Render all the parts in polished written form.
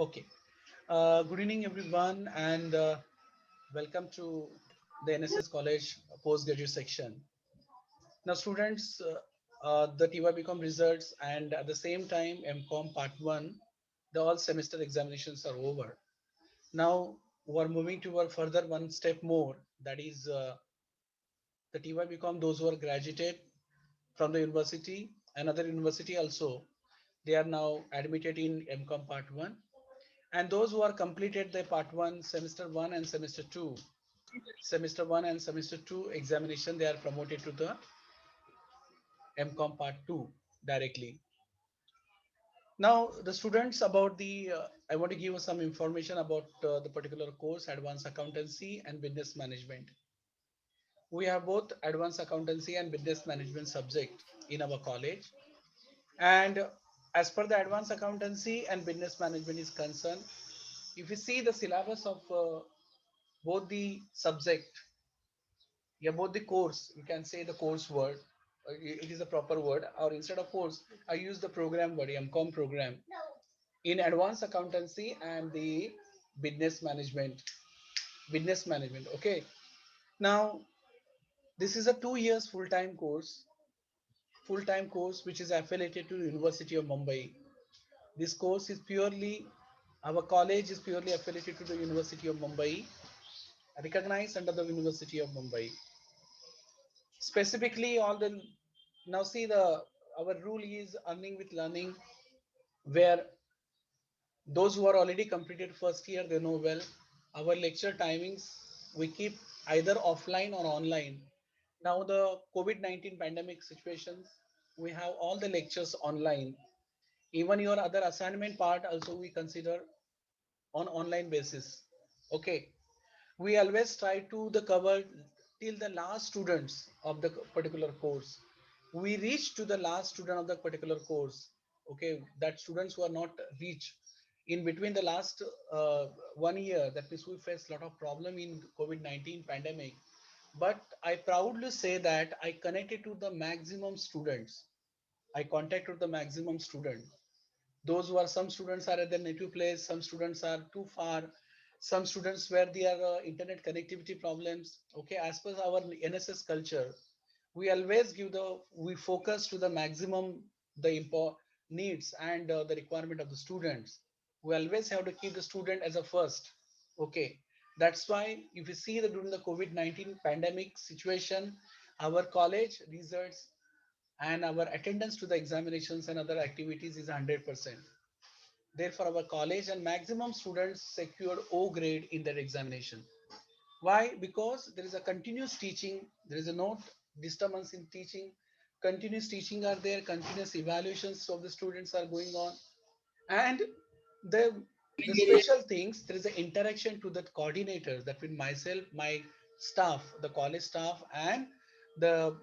Okay. Good evening, everyone, and welcome to the NSS College postgraduate section. Now, students, the TY results, and at the same time, MCOM Part 1, the all semester examinations are over. Now, we're moving toward further one step more, that is the TY those who are graduated from the university, another university also, they are now admitted in MCOM Part 1, and those who are completed the part 1 semester 1 and semester 2 examination, they are promoted to the MCOM part 2 directly. Now the students about the I want to give you some information about the particular course, advanced accountancy and business management. We have both advanced accountancy and business management subject in our college, and as per the advanced accountancy and business management is concerned, if you see the syllabus of both the subject, yeah, both the course, you can say the course word, it is a proper word, or instead of course I use the program word, MCOM program in advanced accountancy and the business management. Okay. Now this is a 2 years full-time course which is affiliated to University of Mumbai. This course is purely, our college is purely affiliated to the University of Mumbai, recognized under the University of Mumbai. Specifically all the, now see the, our rule is earning with learning, where those who are already completed first year, they know well our lecture timings we keep either offline or online. Now the COVID-19 pandemic situations, we have all the lectures online. Even your other assignment part also we consider on online basis. Okay, we always try to the cover till the last students of the particular course. We reach to the last student of the particular course. Okay, that students who are not reach in between the last 1 year, that means we face a lot of problem in COVID-19 pandemic, but I proudly say that I connected to the maximum students. I contacted the maximum student. Those who are, some students are at their native place, some students are too far, some students where there are internet connectivity problems. Okay, as per our NSS culture, we always give the, we focus to the maximum the needs and the requirement of the students. We always have to keep the student as a first. Okay, that's why if you see that during the COVID-19 pandemic situation, our college results and our attendance to the examinations and other activities is 100%. Therefore, our college and maximum students secured O grade in their examination. Why? Because there is a continuous teaching, there is a no disturbance in teaching, continuous teaching are there, continuous evaluations of the students are going on, and the the special things, there is an interaction to the coordinators, that means myself, my staff, the college staff, and the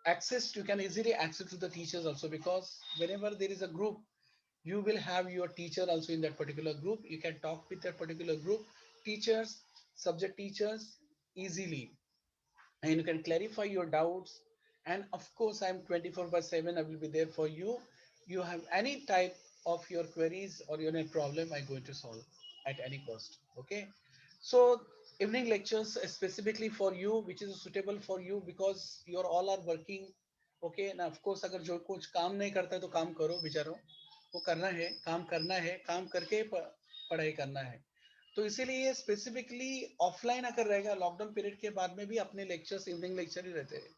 access, you can easily access to the teachers also, because whenever there is a group, you will have your teacher also in that particular group, you can talk with that particular group teachers, subject teachers easily, and you can clarify your doubts. And of course I'm 24 by 7, I will be there for you. You have any type of your queries or your problem, I'm going to solve at any cost. Okay, so evening lectures specifically for you, which is suitable for you because you all are working. Okay, now of course अगर जो कुछ काम नहीं करता है तो काम करो बेचारो, वो करना है, काम करना है, काम करके पढ़ाई करना है। तो इसीलिए स्पेसिफिकली ऑफलाइन अगर रहेगा, लॉकडाउन पीरियड के बाद में भी अपने लेक्चर्स इवनिंग लेक्चर ही रहते हैं।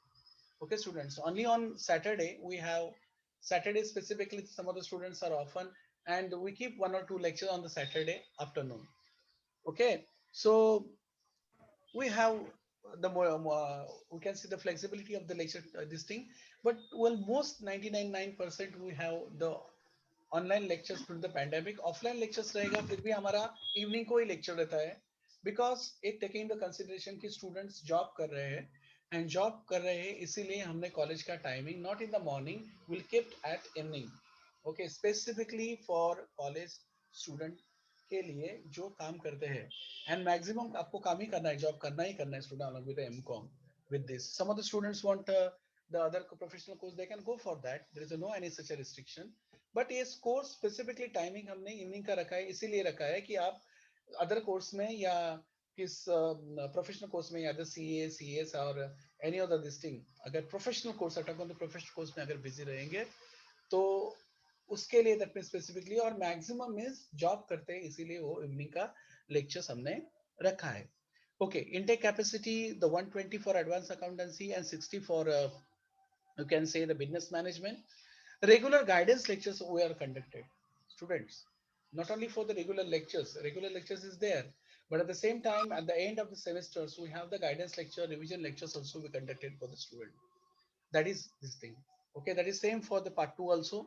Okay, students, only on Saturday we have, Saturday specifically some of the students are often, and we keep 1 or 2 lectures on the Saturday afternoon. Okay, so we have the more we can see the flexibility of the lecture, this thing, but well, most 99.9% we have the online lectures during the pandemic. Offline lectures रहेगा फिर भी हमारा evening को ही lecture रहता है, because एक taking the consideration कि students job कर रहे हैं, एंड जॉब कर रहे हैं इसीलिए हमने कॉलेज का timing not in the morning, will kept at evening. Okay, specifically for college student के लिए जो काम करते हैं, एंड मैक्सिमम आपको काम ही करना है, जॉब करना ही करना है student along with MCom. with this, some of the students want the other professional course, they can go for that, there is no any such a restriction, but ये course specifically timing हमने evening का रखा है, इसीलिए रखा है कि आप अदर कोर्स में या किस प्रोफेशनल कोर्स में, या सी ए सी एस और एनी अदर दिस थिंग, अगर प्रोफेशनल कोर्स अटक तो प्रोफेशनल कोर्स में अगर बिजी रहेंगे तो उसके लिए दैट मीन स्पेसिफिकली, और मैक्सिमम मीन्स जॉब करते हैं इसीलिए वो इवनिंग का लेक्चर्स हमने रखा है. Okay, intake capacity, the 120 for advanced accountancy and 60 for you can say the business management. Regular guidance lectures were conducted. Students, not only for the regular lectures is there, but at the same time, at the end of the semesters, we have the guidance lecture, revision lectures also be conducted for the student. That is this thing. Okay, that is same for the part two also.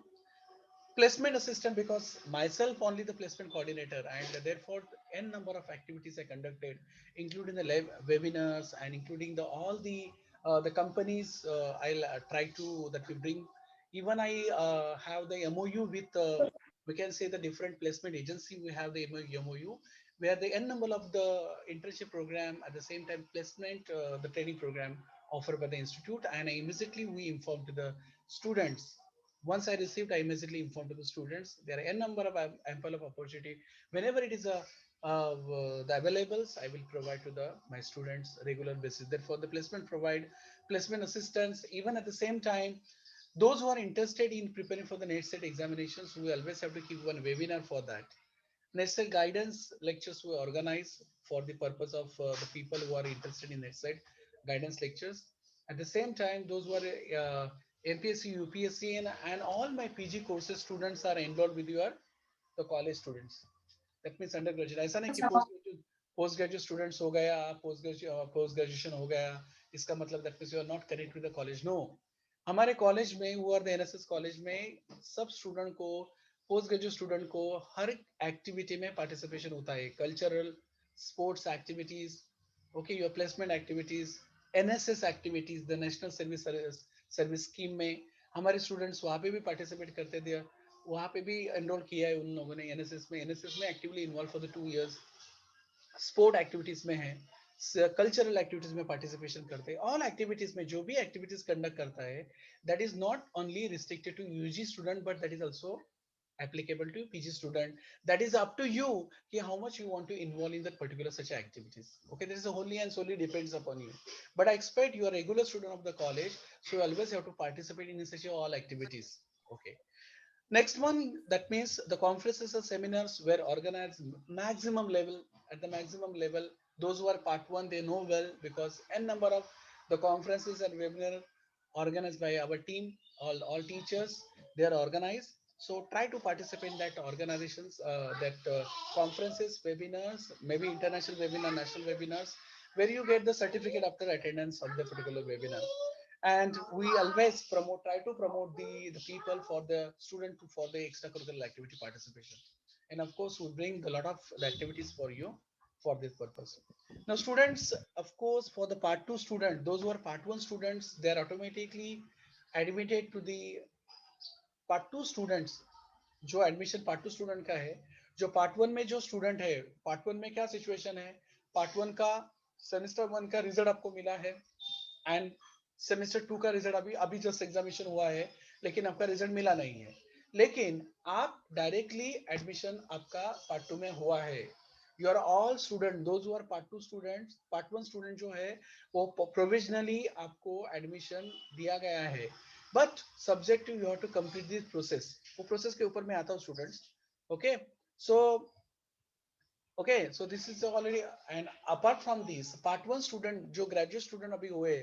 Placement assistant, because myself only the placement coordinator, and therefore n number of activities I conducted, including the webinars and including the all the companies I'll try to that we bring. Even I have the MOU with we can say the different placement agency. We have the MOU where the n number of the internship program, at the same time placement the training program offered by the institute, and immediately we informed the students. Once I received, I immediately informed to the students. There are n number of ample of opportunity. Whenever it is the availables, I will provide to the my students regular basis. Therefore, the placement provide placement assistance. Even at the same time, those who are interested in preparing for the NET-SET examinations, we always have to keep one webinar for that. NET-SET guidance lectures we organize for the purpose of the people who are interested in NET-SET guidance lectures. At the same time, those who are MPSC, UPSC, and all my PG courses students are enrolled with your the college students. That means undergraduate. ऐसा नहीं कि post graduate students हो गया, post graduation हो गया, इसका मतलब that means you are not connect with the college. No, हमारे कॉलेज में, वो आर द एनएसएस कॉलेज में, सब स्टूडेंट को, पोस्ट ग्रेजुएट स्टूडेंट को हर एक्टिविटी में पार्टिसिपेशन होता है. Cultural, sports activities, okay, your placement activities, NSS activities, the national service scheme में हमारे स्टूडेंट्स वहाँ पे भी पार्टिसिपेट करते थे. वहाँ पे भी एनरोल किया है उन लोगों ने एनएसएस में actively involve for the 2 years. Sport activities में है, कल्चरल एक्टिविटीज में पार्टिसिपेशन करते हैं. ऑल एक्टिविटीज में जो भी एक्टिविटीज कंडक्ट करता है, that is not only restricted to UG student, but that is also applicable to PG student. That is up to you कि how much you want to involve in that particular such activities. Okay, this is wholly and solely depends upon you. But I expect you are a regular student of the college, so you always have to participate in such all activities. Okay. Next one, that means the conferences and seminars were organized maximum level, at the maximum level. Those who are part one, they know well, because n number of the conferences and webinar organized by our team, all teachers, they are organized. So try to participate in that organizations, that conferences, webinars, maybe international webinar, national webinars, where you get the certificate after attendance of the particular webinar. And we always try to promote the people for the student for the extracurricular activity participation. And of course we bring a lot of the activities for you for this purpose. Now students, of course, for the part 2 student, those who are part 1 students, they are automatically admitted to the part 2 students. जो admission part two student का है, जो part one में जो student है, part one में क्या situation है, पार्ट वन का सेमेस्टर वन का रिजल्ट आपको मिला है, एंड सेमेस्टर टू का रिजल्ट अभी अभी जस्ट एग्जामिनेशन हुआ है, लेकिन आपका रिजल्ट मिला नहीं है, लेकिन आप डायरेक्टली एडमिशन आपका पार्ट टू में हुआ है. You are all student, those who are part two student, part one student जो है वो प्रोविजनली आपको एडमिशन दिया गया है, but subject to you have to complete this process. वो प्रोसेस के ऊपर मैं आता हूँ students. Okay, so okay, so this is already, and apart from this part one student जो ग्रेजुएट स्टूडेंट अभी हुए,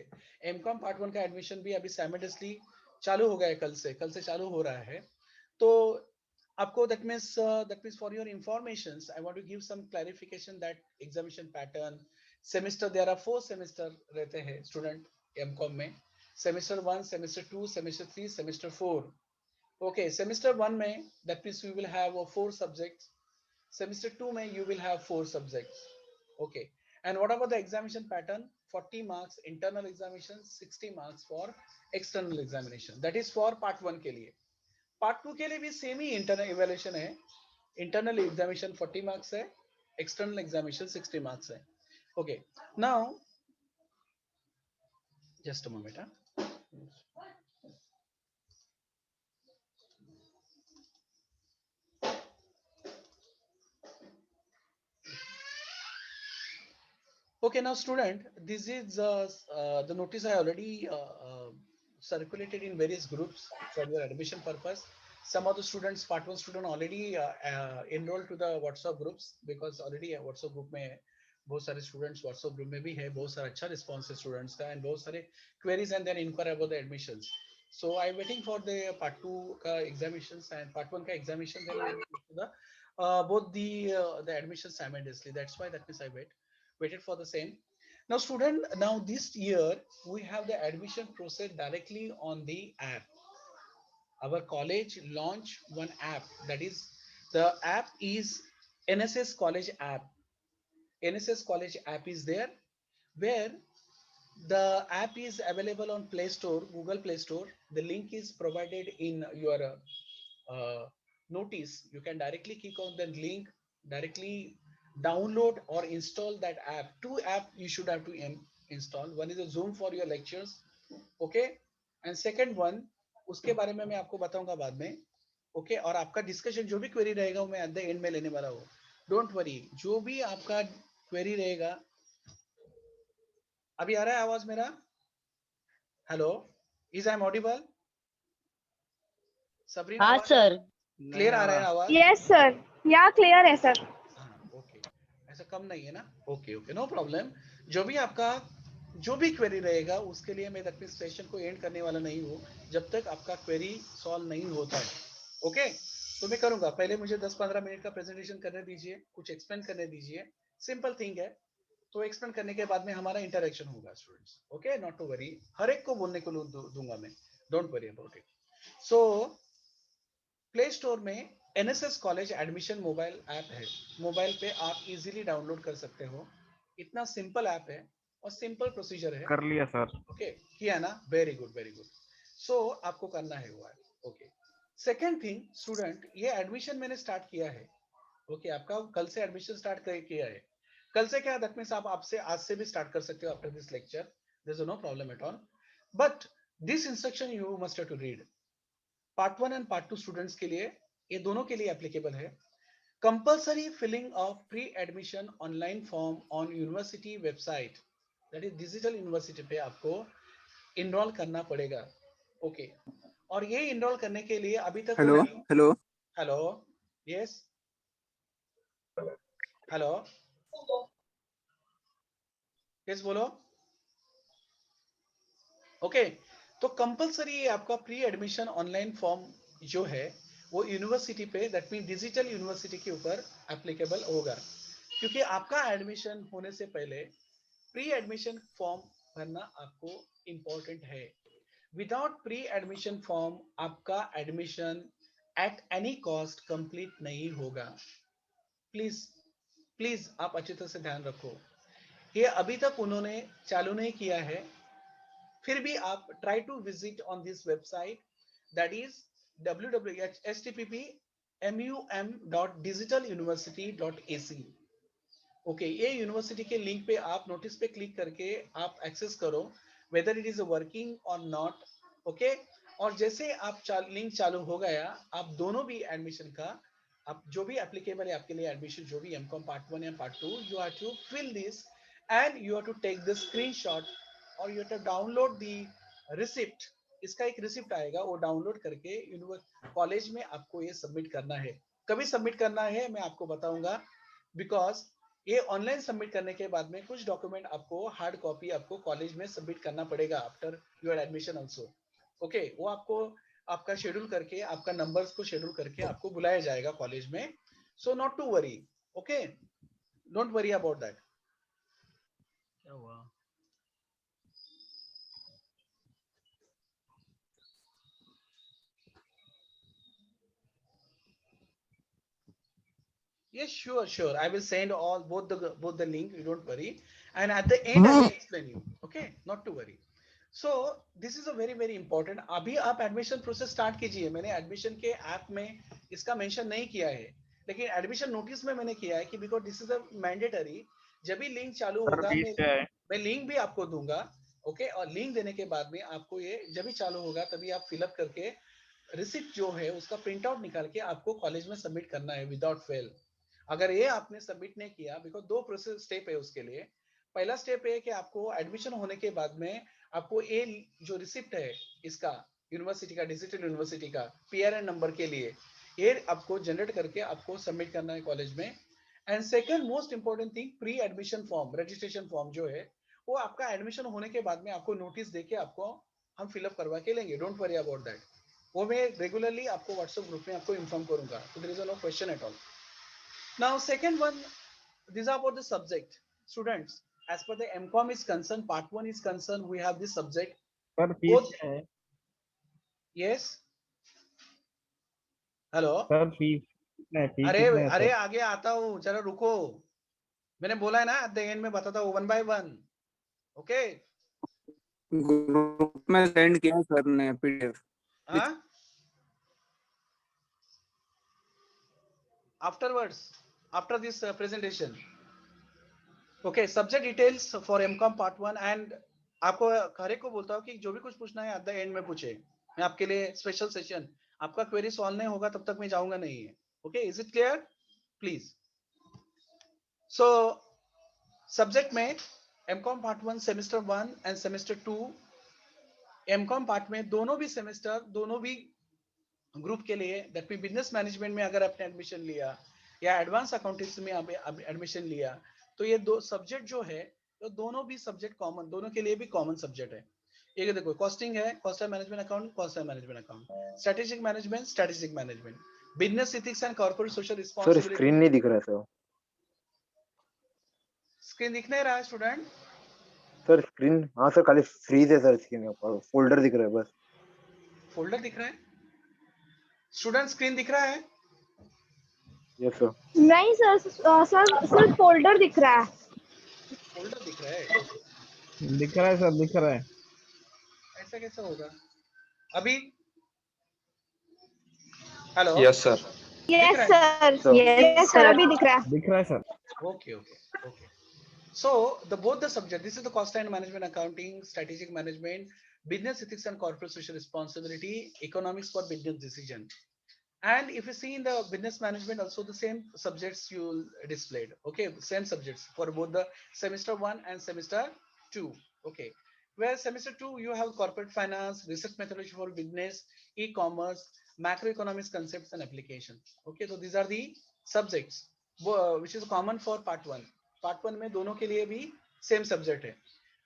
एमकॉम पार्ट वन का एडमिशन भी अभी साइमल्टेनियसली चालू हो गया है, कल से चालू हो रहा है. तो आपको that means for your informations I want to give some clarification that examination pattern semester, there are 4 semester रहते हैं स्टूडेंट एमकॉम में. Semester 1, semester 2, semester 3, semester 4. okay, semester 1 में that means we will have 4 subjects. Semester 2 mein you will have 4 subjects. Okay, and what about the examination pattern? 40 marks internal examination, 60 marks for external examination. That is for part 1 के लिए. part 2 के लिए भी same ही internal evaluation है. internal examination 40 marks है, external examination 60 marks है. Okay, now just a moment. Okay, now student, this is the notice I already circulated in various groups for your admission purpose. Some of the students, part one student already enrolled to the WhatsApp groups because already WhatsApp group में बहुत सारे students WhatsApp group में भी है, बहुत सारा अच्छा response है students का and बहुत सारे queries and then inquire about the admissions. So I'm waiting for the part two का examinations and part one का examination, then I will to the both the admissions simultaneously. That's why that means I waited for the same. Now student, now this year we have the admission process directly on the app. Our college launched one app, that is the app is NSS College app. NSS College app is there, where the app is available on Play Store, Google Play Store. The link is provided in your notice. You can directly click on the link, directly download or install that app. Two app you should have to install. One is a Zoom for your lectures, okay, and second one उसके बारे में मैं आपको बताऊंगा बाद में, okay और आपका डिस्कशन जो भी क्वेरी रहेगा वो मैं एट द एंड में लेने वाला हूँ. डोंट वरी, जो भी आपका क्वेरी रहेगा. अभी आ रहा है आवाज मेरा? Hello, is I am audible? Sabreen हाँ आवाज सर. क्लियर आ रहा है आवाज? यस सर, या क्लियर है सर. हाँ ओके, ऐसा कम नहीं है ना? Okay okay, no problem. जो भी आपका जो भी क्वेरी रहेगा उसके लिए मैं दैट सेशन को एंड करने वाला नहीं हूँ जब तक आपका क्वेरी सॉल्व नहीं होता है. ओके, तो मैं करूंगा. पहले मुझे 10-15 मिनट का प्रेजेंटेशन करने दीजिए, कुछ एक्सप्लेन करने दीजिए. सिंपल थिंग है, तो एक्सप्लेन करने के बाद में हमारा इंटरेक्शन होगा students. Okay, not to worry, हर एक को बोलने को दूंगा मैं. Don't worry about it. So play store में NSS college admission mobile app है. मोबाइल पे आप इजीली डाउनलोड कर सकते हो. इतना सिंपल ऐप है और सिंपल प्रोसीजर है. कर लिया सर. ओके, किया ना? Very good very good. So आपको करना है वो app. Okay, second thing student, ये एडमिशन मैंने स्टार्ट किया है. ओके, आपका कल से एडमिशन स्टार्ट किया है. कल से क्या दैट मींस आप आपसे आज से भी स्टार्ट कर सकते हो after this lecture. There is no problem at all. But this instruction you must have to read. Part one and part two students के लिए, ये दोनों के लिए एप्लीकेबल है. Compulsory filling of pre admission online form on university website, that is digital university पे आपको enrol करना पड़ेगा. ओके, और ये इनरोल करने के लिए अभी तक hello hello hello yes hello yes बोलो. ओके, तो कंपलसरी आपका प्री एडमिशन ऑनलाइन फॉर्म जो है वो यूनिवर्सिटी पे, दैट मीन डिजिटल यूनिवर्सिटी के ऊपर एप्लीकेबल होगा. क्योंकि आपका एडमिशन होने से पहले प्री एडमिशन फॉर्म भरना आपको इंपॉर्टेंट है. विदाउट प्री एडमिशन फॉर्म आपका admission at any cost complete नहीं होगा. प्लीज प्लीज आप अच्छी तरह से ध्यान रखो. ये अभी तक उन्होंने चालू नहीं किया है, फिर भी आप try to visit on this website, that is www.http://mum.digitaluniversity.ac. Okay, ये यूनिवर्सिटी के लिंक पे आप नोटिस पे क्लिक करके आप एक्सेस करो वेदर इट इज वर्किंग और नॉट. ओके, और जैसे आप लिंक चालू हो गया, आप दोनों भी एडमिशन का, आप जो भी एप्लीकेबल है आपके लिए एडमिशन, जो भी एमकॉम पार्ट वन या part two, you have to fill this and you have to take the screenshot और you have to download the receipt. इसका एक रिसिप्ट आएगा, वो डाउनलोड करके कॉलेज में आपको ये सबमिट करना है. कभी सबमिट करना है मैं आपको बताऊंगा, बिकॉज ये ऑनलाइन सबमिट करने के बाद में कुछ डॉक्यूमेंट आपको हार्ड कॉपी आपको कॉलेज में सबमिट करना पड़ेगा after your admission also. Okay, वो आपको आपका शेड्यूल करके, आपका नंबर्स को शेड्यूल करके आपको बुलाया जाएगा कॉलेज में. So not to worry. Okay, don't worry about that. क्या हुआ? Yes, sure. I will send all both the link. You don't worry. And at the end, I will explain you. Okay, not to worry. So this is a very important. अभी आप admission process start कीजिए. मैंने admission के app में इसका mention नहीं किया है, लेकिन एडमिशन नोटिस में मैंने किया है कि because this is a mandatory. जब भी लिंक चालू होगा मैं लिंक भी आपको दूंगा. ओके, और लिंक देने के बाद में आपको ये जब भी चालू होगा तभी आप फिलअप करके रिसिप्ट जो है उसका प्रिंट आउट निकाल के आपको कॉलेज में सबमिट करना है विदाउट फेल. अगर ये आपने सबमिट नहीं किया, बिकॉज दो प्रोसेस स्टेप है उसके लिए. पहला स्टेप है कि आपको एडमिशन होने के बाद में आपको ये जो रिसिप्ट है इसका यूनिवर्सिटी का, डिजिटल यूनिवर्सिटी का PRN नंबर के लिए, ये आपको जनरेट करके आपको सबमिट करना है कॉलेज में। And second most important thing, pre admission form, registration form जो है वो आपका एडमिशन होने के बाद में आपको नोटिस देके आपको हम फिलअप करवा के लेंगे, डोंट वरी अबाउट दैट। वो मैं रेगुलरली आपको व्हाट्सएप ग्रुप में आपको इन्फॉर्म करूंगा, so there is no question at all. Now second one, these are about the subject. Students, as per the MCOM is concerned, part 1 is concerned, we have this subject sir fees both. क्या है? Yes, hello. Sir fees कितना है? फी अरे कितना है अरे sir? आगे आता हूँ, जरा रुको, मैंने बोला है ना एट द एंड में बताता हूँ one by one. Okay, group में सेंड किया सर ने PDF। हाँ, afterwards, after this presentation. Okay, subject details for MCOM part 1 and आपको हर एक को बोलता हूँ कि जो भी कुछ पूछना है एट द एंड में पूछे, मैं आपके लिए स्पेशल सेशन, आपका क्वेरी सॉल्व नहीं होगा तब तक मैं जाऊंगा नहीं है। Okay, is it clear please? So subject में MCOM part 1 semester 1 end semester 2, MCOM part में दोनों भी सेमेस्टर, दोनों भी ग्रुप के लिए, दैट मीन बिजनेस मैनेजमेंट में अगर आपने एडमिशन लिया या एडवांस अकाउंटेंसी में एडमिशन लिया, तो ये दो सब्जेक्ट जो है तो दोनों भी सब्जेक्ट कॉमन, दोनों के लिए भी कॉमन सब्जेक्ट है। ये देखो, कॉस्टिंग है, cost of management account, cost of management account, strategic management, strategic management, business ethics and corporate social sir responsibility. Screen नहीं दिख रहा सर। स्क्रीन दिख नहीं रहा है स्टूडेंट? सर स्क्रीन, हाँ सर, खाली फ्रीज है सर, स्क्रीन पर फोल्डर दिख रहा है बस। फोल्डर दिख रहा है स्टूडेंट, स्क्रीन दिख रहा है? Yes sir. नहीं सर, सर सिर्फ फोल्डर दिख रहा है। फोल्डर दिख रहा है? दिख रहा है सर, दिख रहा है। ऐसा कैसा होगा अभी? Hello, yes sir. दिख यस रहा है? सर, यस सर, अभी दिख रहा है। दिख रहा है sir. Okay, okay, okay. So the both the subject, this is the cost and management accounting, strategic management, business ethics and corporate social responsibility, economics for business decision. And if you see in the business management also the same subjects you displayed. Okay, same subjects for both the semester 1 and semester 2. Okay, where semester 2 you have corporate finance, research methodology for business, e-commerce, macroeconomics concepts and application. Okay, so these are the subjects which is common for part 1. Part 1 में दोनों के लिए भी same subject है,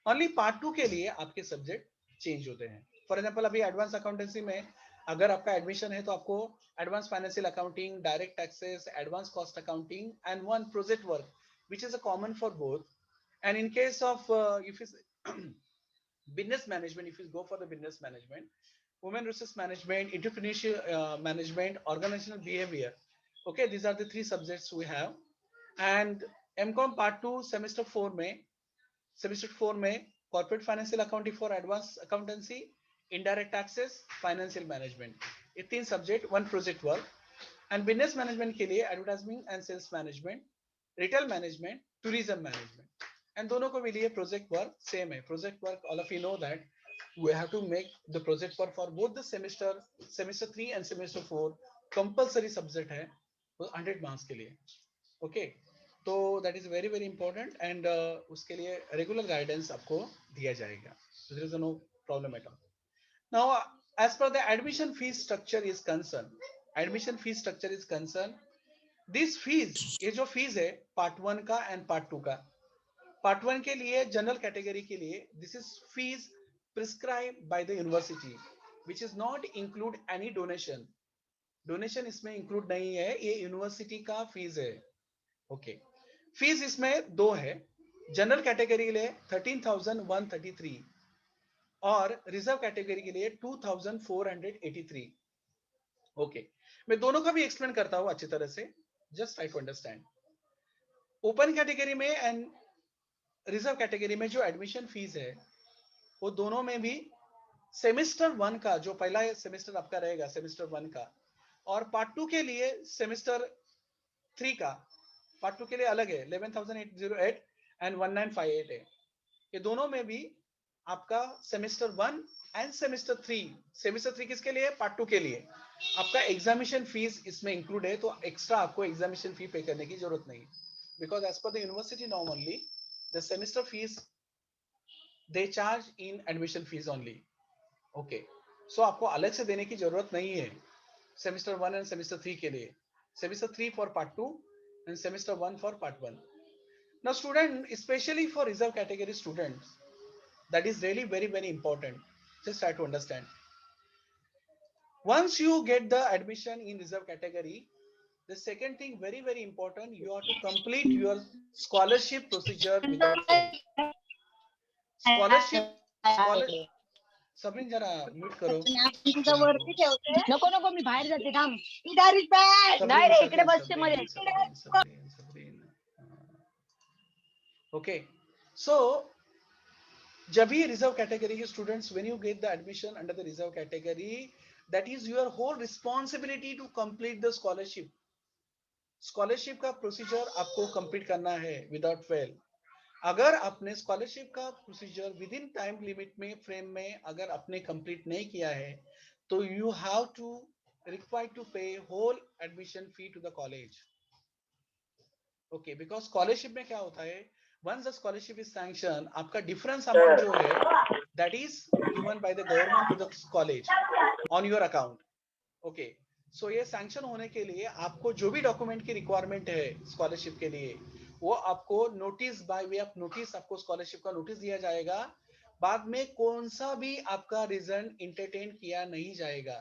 only part 2 के लिए आपके subject change होते हैं। फॉर एग्जांपल अभी एडवांस अकाउंटेंसी में अगर आपका एडमिशन है तो आपको advance financial accounting, direct taxes, advance cost accounting and one project work which is a common for both. And in case of if is business management, if you go for the business management, human resource management, entrepreneurship management, organizational behavior, okay, these are the three subjects we have. And MCOM part 2 semester 4 में corporate financial accounting for advanced accountancy, indirect taxes, financial management, ये तीन subject, one project work. And business management के लिए advertisement and sales management, retail management, tourism management, and दोनों को मिलिए project work same है। Project work, all of you know that we have to make the project work for both the semester 3 and semester 4 compulsory subject है 100 marks के लिए। Okay, तो that is very very important and उसके लिए regular guidance आपको दिया जाएगा, there is no problem at all. Now as per the admission fee structure is concerned, this fees, ये जो फीस है पार्ट 1 का एंड पार्ट 2 का, पार्ट 1 के लिए जनरल कैटेगरी के लिए this is fees prescribe by the university which is not include any donation. Donation इसमें इंक्लूड नहीं है, ये यूनिवर्सिटी का फीस है। ओके, फीस इसमें दो है, जनरल कैटेगरी के लिए 13,133 और रिजर्व कैटेगरी के लिए 2,483। ओके, मैं दोनों का भी एक्सप्लेन करता हूं अच्छी तरह से, just try to understand. Open category में एंड रिजर्व कैटेगरी में जो एडमिशन फीस है वो दोनों में भी सेमेस्टर 1 का जो पहला सेमेस्टर आपका रहेगा सेमेस्टर 1 का, और पार्ट 2 के लिए सेमेस्टर 3 का, पार्ट 2 के लिए अलग है 11,808 एंड 1958 है। ये दोनों में भी आपका सेमेस्टर 1 एंड सेमेस्टर 3, सेमेस्टर 3 किसके लिए? पार्ट 2 के लिए। आपका एग्जामिनेशन फीस इसमें इंक्लूड है, तो एक्स्ट्रा आपको एग्जामिनेशन फी पे करने की जरूरत नहीं, because as per the university norm only the semester fees they charge in admission fees only. Okay, so आपको अलग से देने की जरूरत नहीं है semester 1 and semester 3 के लिए. Semester 3 for part 2 and semester 1 for part 1. Now student, especially for reserve category students, that is really very important. Just try to understand. Once you get the admission in reserve category, the second thing very important, you have to complete your scholarship procedure without fail. Scholarship सबरीन जरा mute करो. नको नको मी बाहेर जाते थांब. नाही रे इकडे बसते मध्ये. Okay, so जब भी reserve category students, when you get the admission under the reserve category, that is your whole responsibility to complete the scholarship. Scholarship का procedure आपको complete करना है without fail. अगर आपने scholarship का procedure within time limit में frame में अगर आपने complete नहीं किया है, तो you have to required to pay whole admission fee to the college. Okay, because scholarship में क्या होता है? Once the scholarship is sanctioned, आपका difference amount जो है, that is given by the government to the college on your account. Okay, so ये sanction होने के लिए आपको जो भी document की requirement है scholarship के लिए, वो आपको notice by way of notice आपको scholarship का notice दिया जाएगा. बाद में कौन सा भी आपका reason entertain किया नहीं जाएगा.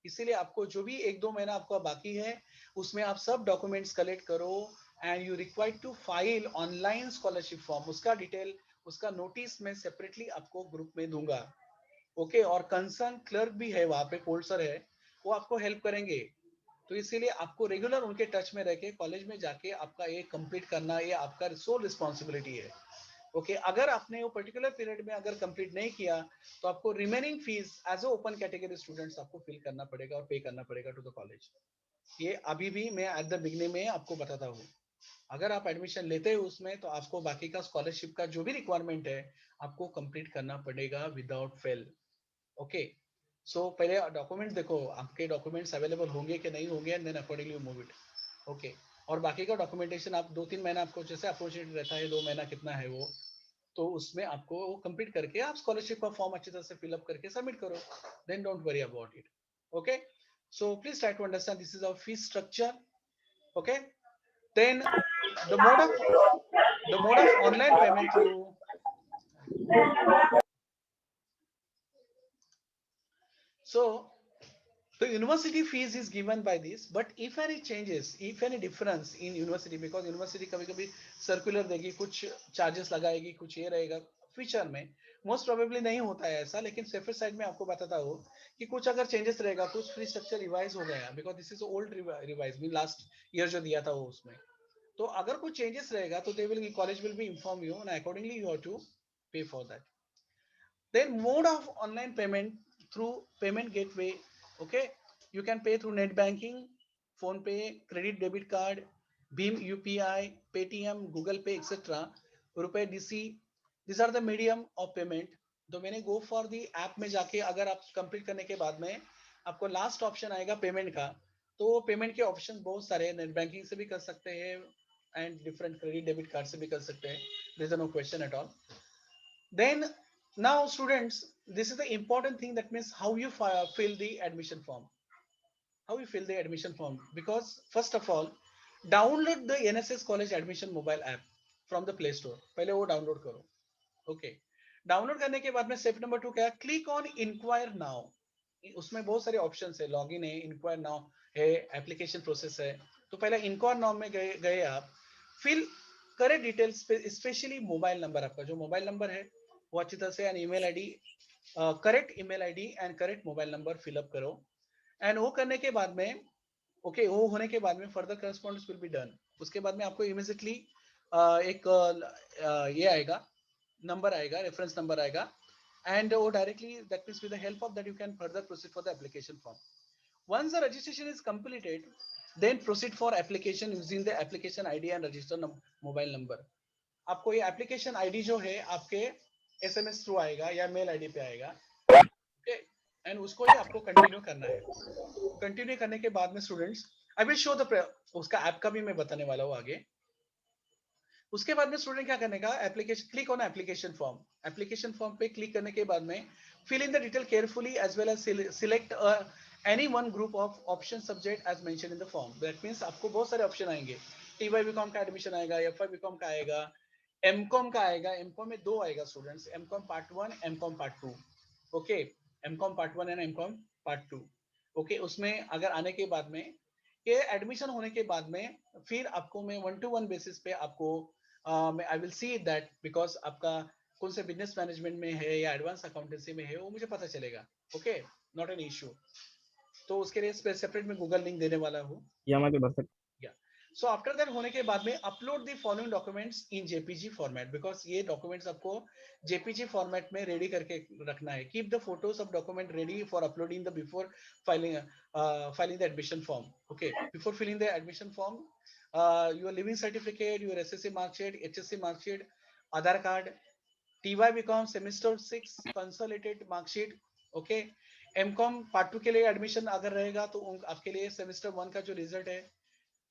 इसीलिए आपको जो भी 1-2 महीना आपका बाकी है, उसमें आप सब documents collect करो. And you required to file online scholarship form. उसका डिटेल, उसका नोटिस मैं सेपरेटली आपको ग्रुप में दूंगा. ओके, और कंसर्न क्लर्क भी है वहां पे, कोल्ड सर है, वो आपको हेल्प करेंगे. तो इसीलिए आपको रेगुलर उनके टच में रह के कॉलेज में जाके आपका ये कंप्लीट करना, ये आपका सोल रिस्पॉन्सिबिलिटी है. ओके, अगर आपने वो पर्टिकुलर पीरियड में अगर कंप्लीट नहीं किया, तो आपको remaining fees as a open category students आपको फिल करना पड़ेगा और पे करना पड़ेगा टू द कॉलेज. ये अभी भी मैं एट द बिगनिंग में आपको बताता हूँ. अगर आप एडमिशन लेते हो उसमें, तो आपको बाकी का स्कॉलरशिप का जो भी रिक्वायरमेंट है आपको कंप्लीट करना पड़ेगा विदाउट फेल. ओके, सो पहले डॉक्यूमेंट्स देखो, आपके डॉक्यूमेंट्स अवेलेबल होंगे कि नहीं होंगे, and then accordingly move it. Okay, और बाकी का डॉक्यूमेंटेशन आप 2-3 महीना आपको जैसे अपॉर्चुनिटी रहता है, 2 महीना कितना है वो, तो उसमें आपको वो कंप्लीट करके आप स्कॉलरशिप का फॉर्म अच्छी तरह से फिलअप करके सबमिट करो. Then don't worry about it. Okay, so please try to understand this is our fees structure. Okay, then the mode of online payment through so the university fees is given by this, but if any changes, if any difference in university, because university कभी-कभी circular देगी, कुछ charges लगाएगी, कुछ ये रहेगा future में, most probably नहीं होता है ऐसा, लेकिन सेफर साइड में आपको बताता हूँ कि कुछ अगर चेंजेस रहेगा, कुछ फी स्ट्रक्चर रिवाइज हो गया, because this is old revise भी लास्ट ईयर जो दिया था वो उसमें, तो अगर कुछ चेंजेस रहेगा तो they will college will be inform you and accordingly you have to pay for that. Then mode of online payment through payment gateway. Okay, you can pay through net banking, PhonePe, credit debit card, भीम UPI, Paytm, Google Pay etcetera, RuPay DC. This are the medium of payment. तो मैंने go for the app में जाके अगर आप complete करने के बाद में आपको लास्ट ऑप्शन आएगा पेमेंट का, तो पेमेंट के ऑप्शन बहुत सारे हैं. नेट बैंकिंग से भी कर सकते हैं and different credit debit card से भी कर सकते हैं. There is no question at all. Then now students, this is the important thing, that means how you fill the admission form. How you fill the admission form, because first of all download the NSS College Admission mobile app from the Play Store. पहले वो download करो. Okay, download करने के बाद में step number 2 क्या है? Click on enquire now. उसमें बहुत सारे ऑप्शंस है, लॉगिन है, इंक्वायर नाउ है, एप्लीकेशन प्रोसेस है. तो पहले इंक्वायर नाउ में गए आप, fill correct details, specially mobile number, आपका जो मोबाइल नंबर है वो अच्छी तरह से, and email ID, correct email ID and correct mobile number fill up करो. एंड वो करने के बाद में, ओके, वो होने के बाद में further correspondence will be done. उसके बाद में आपको इमीडिएटली एक ये आएगा, नंबर आएगा, रेफरेंस नंबर आएगा, एंड वो directly that means with the help of that you can further proceed for the application form. Once the registration is completed, then proceed for application using the application ID and register mobile number. आपको ये application ID जो है आपके SMS through आएगा या mail ID पे आएगा. Okay, and उसको ही आपको कंटिन्यू करना है. कंटिन्यू करने के बाद में students, I will show the, उसका ऐप का भी मैं बताने वाला हूँ आगे. उसके बाद में स्टूडेंट क्या करने का, application, click on application form. Application form पे क्लिक करने के बाद में fill in the detail carefully as well as select any one group of option subject as mention in the form. That means आपको बहुत सारे ऑप्शन आएंगे, टीवाई बीकॉम का एडमिशन आएगा, एफवाई बीकॉम का आएगा, एमकॉम का आएगा। एमकॉम में 2 आएगा students, MCom part 1, MCom part 2। Okay, MCom part 1 and MCom part 2। Okay, उसमें अगर आने के बाद में ये एडमिशन होने के बाद में फिर आपको मैं 1-to-1 बेसिस पे आपको I will see that, because आपका कौन से बिजनेस मैनेजमेंट में है या एडवांस अकाउंटेंसी में है वो मुझे पता चलेगा। Okay, not an issue. तो उसके लिए सेपरेट में गूगल लिंक देने वाला हूँ। EMI पे भर सकते सो आफ्टर दैट होने के बाद में upload the following documents in JPG format, because ये डॉक्यूमेंट्स आपको जेपीजी फॉर्मेट में रेडी करके रखना है। Keep the photos of document ready for uploading the before filing the admission form. Okay, before filling the admission form, your living certificate, your SSC mark sheet, HSC mark sheet, Aadhaar card, TY BCom semester 6 consolidated mark sheet. Okay, MCom part 2 के लिए admission अगर रहेगा तो आपके लिए semester 1 का जो result है,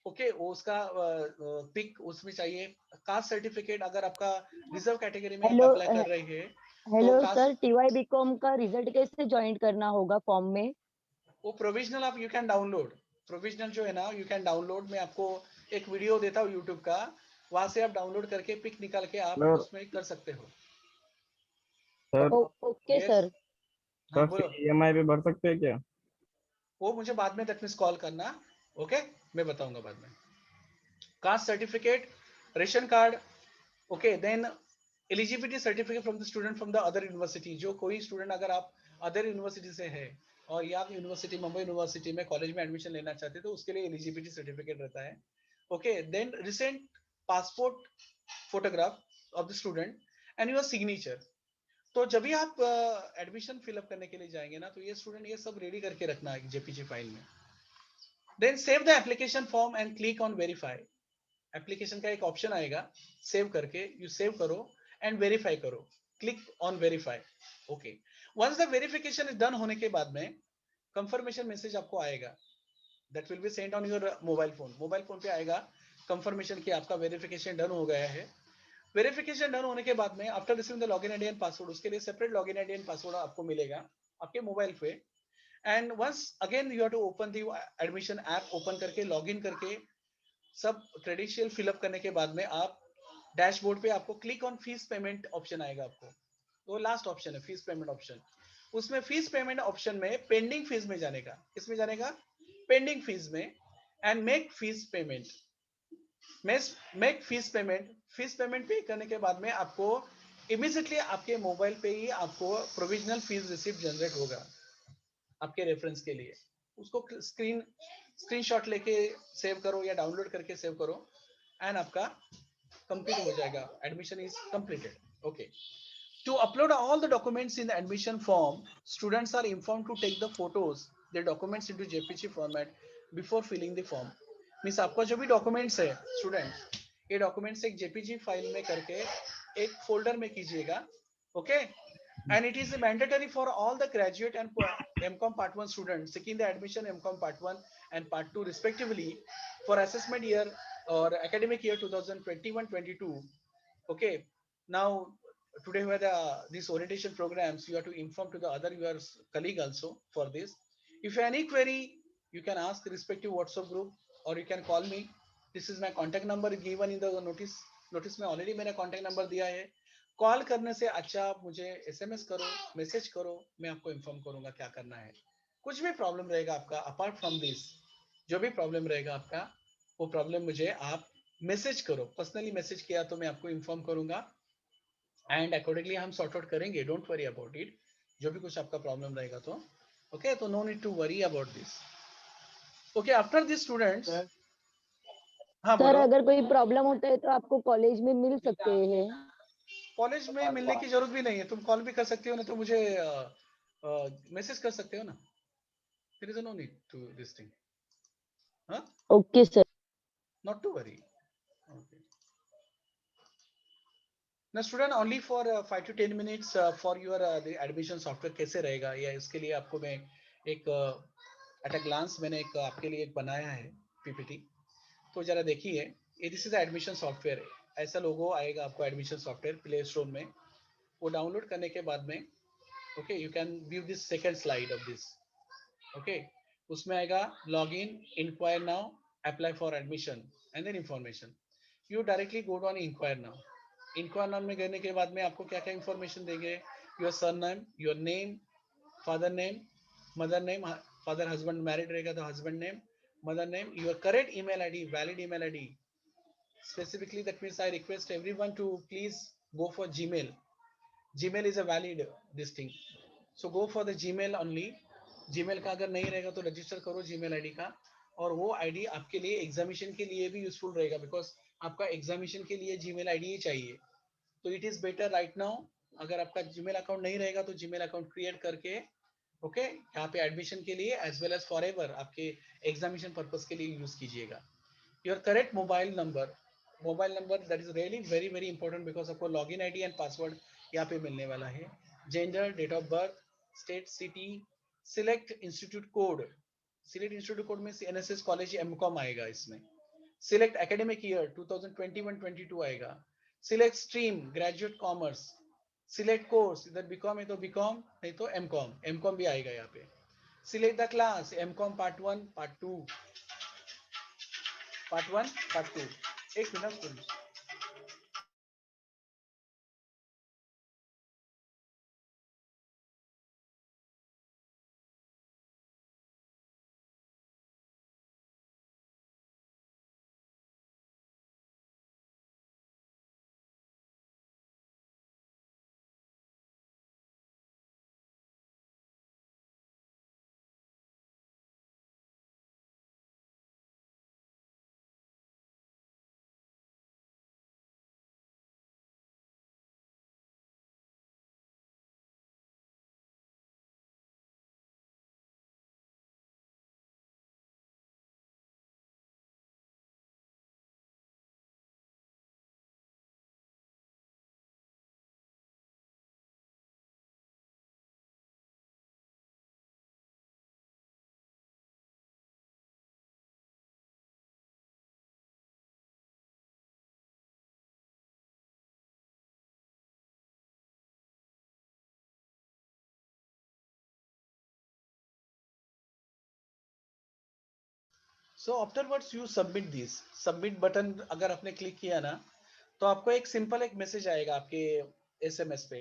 ओके, वो उसका पिक उसमें चाहिए। कास्ट सर्टिफिकेट, अगर आपका रिजर्व कैटेगरी में हेलो अप्लाई कर रही है हेलो तो सर, टीवाई बीकॉम का रिजल्ट कैसे ज्वाइन करना होगा फॉर्म में? वो प्रोविजनल आप यू कैन डाउनलोड, प्रोविजनल जो है ना यू कैन डाउनलोड। मैं आपको एक वीडियो देता हूँ यूट्यूब का, वहां से आप डाउनलोड करके पिक निकाल के आप सर उसमें कर सकते हो। Sir okay yes, sir. हाँ सर बोलो। EMI पे भर सकते हैं क्या? वो मुझे बाद में दैट मींस कॉल करना। ओके, मैं बताऊंगा बाद में। Caste certificate, ration card, okay, then eligibility certificate from the student from the other university. जो कोई स्टूडेंट अगर आप अदर यूनिवर्सिटी से है और या यूनिवर्सिटी मुंबई यूनिवर्सिटी में कॉलेज में एडमिशन लेना चाहते तो उसके लिए एलिजिबिलिटी सर्टिफिकेट रहता है। Okay, then recent passport photograph of the student and your signature. तो जब भी आप एडमिशन फिलअप करने के लिए जाएंगे ना, तो ये स्टूडेंट ये सब रेडी करके रखना है जेपीजी फाइल में। Then save the application form and click on verify. Application का एक ऑप्शन आएगा सेव करके, यू सेव करो एंड वेरीफाई करो, click on verify. Okay, once the verification is done होने के बाद में कंफर्मेशन मैसेज आपको आएगा, that will be sent on your mobile phone. Mobile phone पे आएगा कंफर्मेशन कि आपका वेरिफिकेशन डन हो गया है। वेरिफिकेशन डन होने के बाद में after receiving the login ID and password, उसके लिए separate login ID and password आपको मिलेगा आपके मोबाइल पे। And once again you have to open the admission app, open करके लॉगिन करके सब क्रेडेंशियल फिलअप करने के बाद में आप डैशबोर्ड पे आपको click on fees payment option आएगा। आपको वो लास्ट ऑप्शन है फीस पेमेंट ऑप्शन। उसमें फीस पेमेंट ऑप्शन में पेंडिंग फीस में जाने का, इसमें जाने का पेंडिंग फीस में, and make fees payment. Make fees payment, fees payment पे करने के बाद में आपको इमीडिएटली आपके मोबाइल पे ही आपको प्रोविजनल फीस रिसिप्ट जनरेट होगा आपके रेफरेंस के लिए। उसको स्क्रीनशॉट लेके सेव करो या डाउनलोड करके सेव करो एंड आपका कंप्लीट हो जाएगा, admission is completed. Okay, to upload all the documents in the admission form, students are informed to take the photos, their documents into JPG format before filling the form. Means आपका जो भी documents है student, ये documents एक JPG file में करके एक folder में कीजिएगा। Okay, and it is mandatory for all the graduate and MCom Part 1 students seeking the admission MCom Part 1 and Part 2 respectively for assessment year or academic year 2021-22. Okay, now today we had these orientation programs, you have to inform to the other your colleague also for this. If you have any query, you can ask the respective WhatsApp group or you can call me. This is my contact number given in the notice में already मैंने contact number दिया है। Call करने से अच्छा आप मुझे SMS करो, मैसेज करो, मैं आपको इन्फॉर्म करूंगा क्या करना है। कुछ भी प्रॉब्लम रहेगा आपका अपार्ट फ्रॉम दिस, जो भी प्रॉब्लम रहेगा आपका वो प्रॉब्लम मुझे आप मैसेज करो, पर्सनली मैसेज किया तो मैं आपको इन्फॉर्म करूंगा एंड अकॉर्डिंगली हम सॉर्ट आउट करेंगे। डोंट वरी अबाउट इट, जो भी कुछ आपका प्रॉब्लम रहेगा तो ओके, तो no need to worry about this. Okay, after this students, हाँ सर बोलो। अगर कोई प्रॉब्लम होता है तो आपको कॉलेज में मिल सकते हैं? कॉलेज में मिलने की जरूरत भी नहीं है, तुम कॉल भी कर सकते हो ना, तो मुझे मैसेज कर सकते हो ना। There is no need to this thing. हाँ, okay sir. not to worry. Okay. Now student, only for 5 to 10 minutes for your the admission software कैसे रहेगा, या इसके लिए आपको मैं एक at a glance मैंने आपके लिए एक बनाया है पीपीटी, तो जरा देखिए। ये दिस इज एडमिशन सॉफ्टवेयर, ऐसा लोगो आएगा आपको एडमिशन सॉफ्टवेयर प्ले स्टोर में, वो डाउनलोड करने के बाद में okay you can view this second slide of this okay, उसमें आएगा log in, enquire now, apply for admission and then information. You directly go on enquire now. Enquire now में गए के बाद में आपको क्या क्या इंफॉर्मेशन देंगे, your surname, your name, father name, mother name, father husband married रहेगा तो husband name, mother name, your correct email id, valid email id specifically. That means I request everyone to please go for Gmail. Gmail is a valid this thing, so go for the Gmail only. Gmail का अगर नहीं रहेगा तो register करो Gmail ID का, और वो ID आपके लिए एग्जामिनेशन के लिए भी यूजफुल रहेगा, बिकॉज आपका एग्जामिनेशन के लिए Gmail ID ही चाहिए। तो it is better right now, अगर आपका Gmail अकाउंट नहीं रहेगा तो Gmail अकाउंट क्रिएट करके ओके यहाँ पे एडमिशन के लिए as well as for ever आपके एग्जामिनेशन पर्पस के लिए यूज कीजिएगा। Your correct mobile number that is really very very important, because आपको लॉगिन आईडी एंड पासवर्ड यहाँ पे मिलने वाला है। Gender, date of birth, state, city, select institute code, select institute code में एनएसएस कॉलेज एमकॉम आएगा इसमें। सिलेक्ट एकेडमिक ईयर 2021-22 आएगा। Select stream, graduate commerce. Select course, इधर बीकॉम है तो बीकॉम, नहीं तो एमकॉम, एमकॉम भी आएगा यहाँ पे। Select the class, MCom part 1, part 2, part 1, part 2। एक minute student, so afterwards you submit this, submit button अगर आपने क्लिक किया ना तो आपको एक सिंपल एक मैसेज आएगा आपके एसएमएस पे,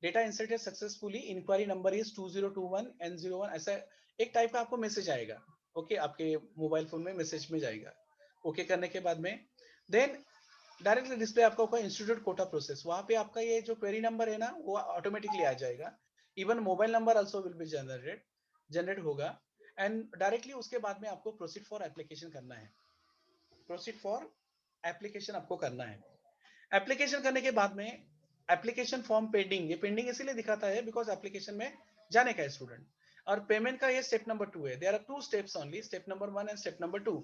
data inserted successfully, enquiry number is 2021N01, ऐसा एक टाइप का आपको मैसेज आएगा। ओके आपके मोबाइल फोन में मैसेज में जाएगा। ओके करने के बाद में देन डायरेक्टली डिस्प्ले आपका होगा इंस्टीट्यूट कोटा प्रोसेस, वहां पे आपका ये जो क्वेरी नंबर है ना वो ऑटोमेटिकली आ जाएगा। Even mobile number also will be generate होगा, एंड डायरेक्टली उसके बाद में आपको प्रोसीड फॉर एप्लीकेशन करना है। प्रोसीड फॉर एप्लीकेशन आपको करना है। एप्लीकेशन करने के बाद में एप्लीकेशन फॉर्म पेंडिंग, ये पेंडिंग इसीलिए दिखाता है बिकॉज एप्लीकेशन में जाने का है स्टूडेंट, और पेमेंट का ये स्टेप नंबर 2 है। There are 2 steps only, step number 1 and step number 2।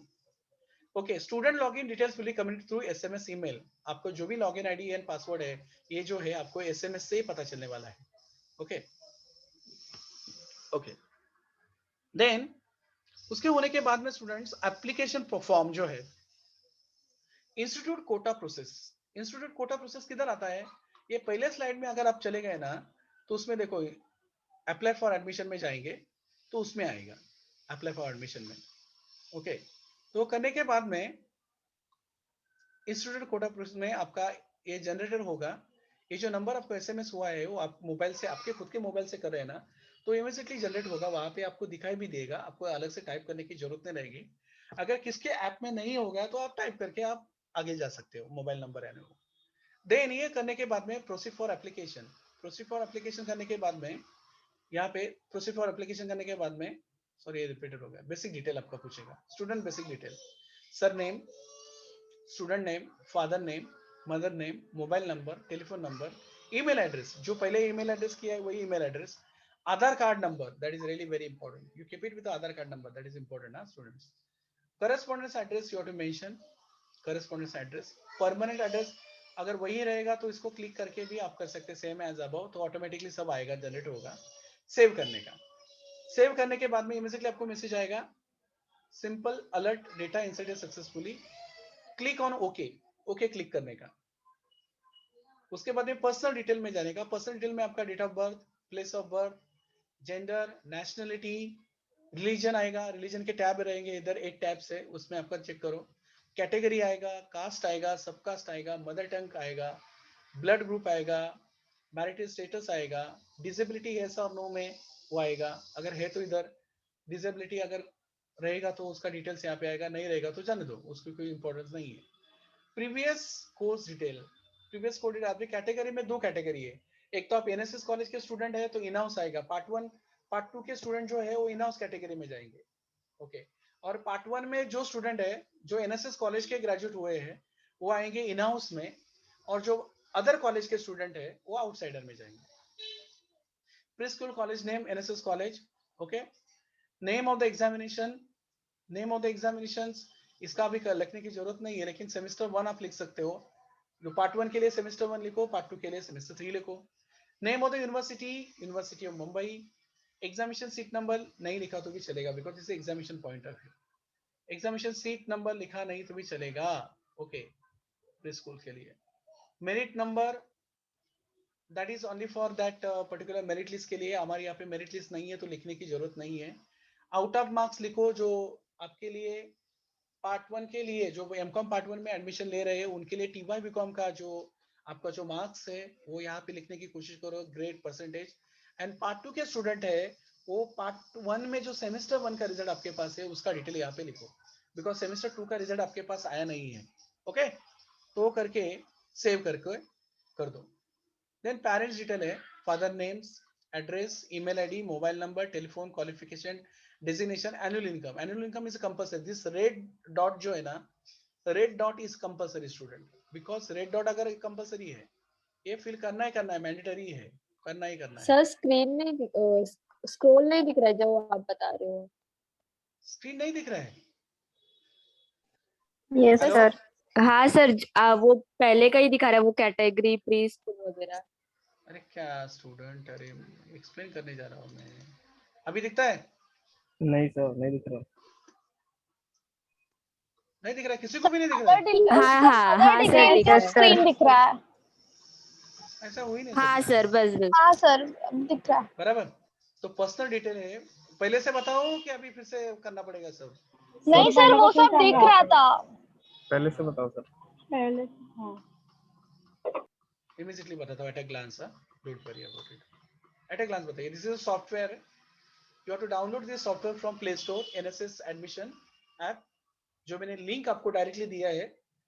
Okay, student login details will be communicated through SMS email. आपको जो भी लॉगिन आईडी एंड पासवर्ड है ये जो है आपको एसएमएस से ही पता चलने वाला है। ओके ओके देन उसके होने के बाद में स्टूडेंट्स एप्लीकेशन फॉर्म जो है institute quota process, institute quota process किधर आता है, ये पहले स्लाइड में अगर आप चले गए ना तो उसमें देखो अप्लाई फॉर एडमिशन में जाएंगे तो उसमें आएगा अप्लाई फॉर एडमिशन में। ओके तो करने के बाद में इंस्टीट्यूट कोटा प्रोसेस में आपका ये जनरेटर होगा। ये जो नंबर आपको एसएमएस हुआ है वो आप मोबाइल से, आपके खुद के मोबाइल से कर रहे हैं ना, तो इमीडिएटली जनरेट होगा, वहां पे आपको दिखाई भी देगा, आपको अलग से टाइप करने की जरूरत नहीं रहेगी। अगर किसके ऐप में नहीं होगा तो आप टाइप करके आप आगे जा सकते हो, मोबाइल नंबर है वो। देन ये करने के बाद में proceed for application, proceed for application करने के बाद में यहाँ पे प्रोसीड फॉर एप्लीकेशन करने के बाद में सॉरी ये रिपीटेड हो गया, बेसिक डिटेल आपका पूछेगा, student basic detail, surname, student name, father name, mother name, mobile number, telephone number, email address, जो पहले ईमेल एड्रेस किया है वही email address, Aadhaar card number, that is really very important, you keep it with Aadhaar card number, that is important ना students. Correspondence address you have to mention, correspondence address, permanent address अगर वही रहेगा तो इसको click करके भी आप कर सकते हैं सेम एज अबव, तो ऑटोमेटिकली सब आएगा, जनरेट होगा। सेव करने का, सेव करने के बाद में इमीडिएटली आपको मैसेज आएगा, simple alert, data inserted successfully, click on okay. Okay click करने का। उसके बाद में पर्सनल डिटेल में जाने का। पर्सनल डिटेल में आपका date of birth, place of birth, gender, nationality, religion आएगा। रिलीजन के टैब रहेंगे इधर, 8 टैब्स है, उसमें आपका चेक करो। कैटेगरी आएगा, कास्ट आएगा, सब कास्ट आएगा, मदर टंग आएगा, ब्लड ग्रुप आएगा, मैरिटल स्टेटस आएगा, डिसेबिलिटी है और नो में वो आएगा। अगर है तो इधर डिसेबिलिटी अगर रहेगा तो उसका डिटेल्स यहाँ पे आएगा, नहीं रहेगा तो जाने दो, उसकी कोई इंपॉर्टेंस नहीं है। Previous course detail, previous course detail आपकी कैटेगरी में 2 कैटेगरी है। एक तो आप एनएसएस कॉलेज के स्टूडेंट है तो इन हाउस आएगा। पार्ट 1 पार्ट 2 के स्टूडेंट जो है वो इन हाउस कैटेगरी में जाएंगे। ओके, और पार्ट 1 में जो स्टूडेंट है जो एनएसएस कॉलेज के ग्रेजुएट हुए हैं वो आएंगे इन हाउस में, और जो अदर कॉलेज के स्टूडेंट है वो आउटसाइडर में जाएंगे। Pre school college name NSS college. Okay, name of the examination, name of the examinations इसका भी लिखने की जरूरत नहीं है, लेकिन सेमेस्टर 1 आप लिख सकते हो। जो पार्ट 1 के लिए सेमेस्टर 1 लिखो, पार्ट 2 के लिए सेमेस्टर 3 लिखो। Name of the university, university of Mumbai. Examination seat number नहीं लिखा तो भी चलेगा, बिकॉज इसे examination point of view. Examination seat number लिखा नहीं तो भी चलेगा। ओके, प्री स्कूल के लिए merit number, that is only for that particular merit list के लिए। हमारे यहाँ पे मेरिट लिस्ट नहीं है तो लिखने की जरूरत नहीं है। आउट ऑफ मार्क्स लिखो, जो आपके लिए पार्ट 1 के लिए जो एमकॉम पार्ट 1 में एडमिशन ले रहे हैं उनके लिए टीवाई बीकॉम का जो आपका जो मार्क्स है वो यहाँ पे लिखने की कोशिश करो, ग्रेड परसेंटेज। एंड पार्ट 2 के स्टूडेंट है वो पार्ट 1 में जो सेमेस्टर 1 का रिजल्ट आपके पास है उसका डिटेल यहाँ पे लिखो, बिकॉज सेमेस्टर 2 का रिजल्ट आपके पास आया नहीं है। ओके, तो करके सेव करके कर दो। देन पेरेंट्स डिटेल है, father names, address, email ID, mobile number, telephone, qualification, designation, annual income. Annual income is compulsory. This red dot जो है ना, red dot is compulsory student, because red dot अगर compulsory है ये fill करना है, mandatory है, करना ही करना है। सर स्क्रीन नहीं स्क्रॉल नहीं दिख रहा है जो आप बता रहे हो। स्क्रीन नहीं दिख रहा है? Yes hello? सर। हाँ सर, वो पहले का ही दिखा रहा है, वो कैटेगरी प्री स्कूल वगैरह। अरे क्या स्टूडेंट, अरे एक्सप्लेन करने जा रहा हूँ मैं। अभी दिखता है? नहीं सर, नहीं दिख रहा। नहीं दिख रहा है, किसी को भी नहीं दिख रहा है? हाँ हाँ हाँ सर दिख रहा है। स्क्रीन दिख रहा है। ऐसा हो ही नहीं हाँ सकता। सर, बस बस। हाँ सर, अब दिख रहा है। बराबर। तो पर्सनल डिटेल है, पहले से बताओ कि अभी फिर से करना पड़ेगा सब? नहीं सर, वो सब दिख रहा था पहले से बताओ सर। पहले। हाँ इमीडिएटली बताता हूँ at a glance. Don't worry about it. At a glance बताइए। This is a software, you have to download this software from play store, NSS admission app. जो मैंने लिंक आपको डायरेक्टली दिया है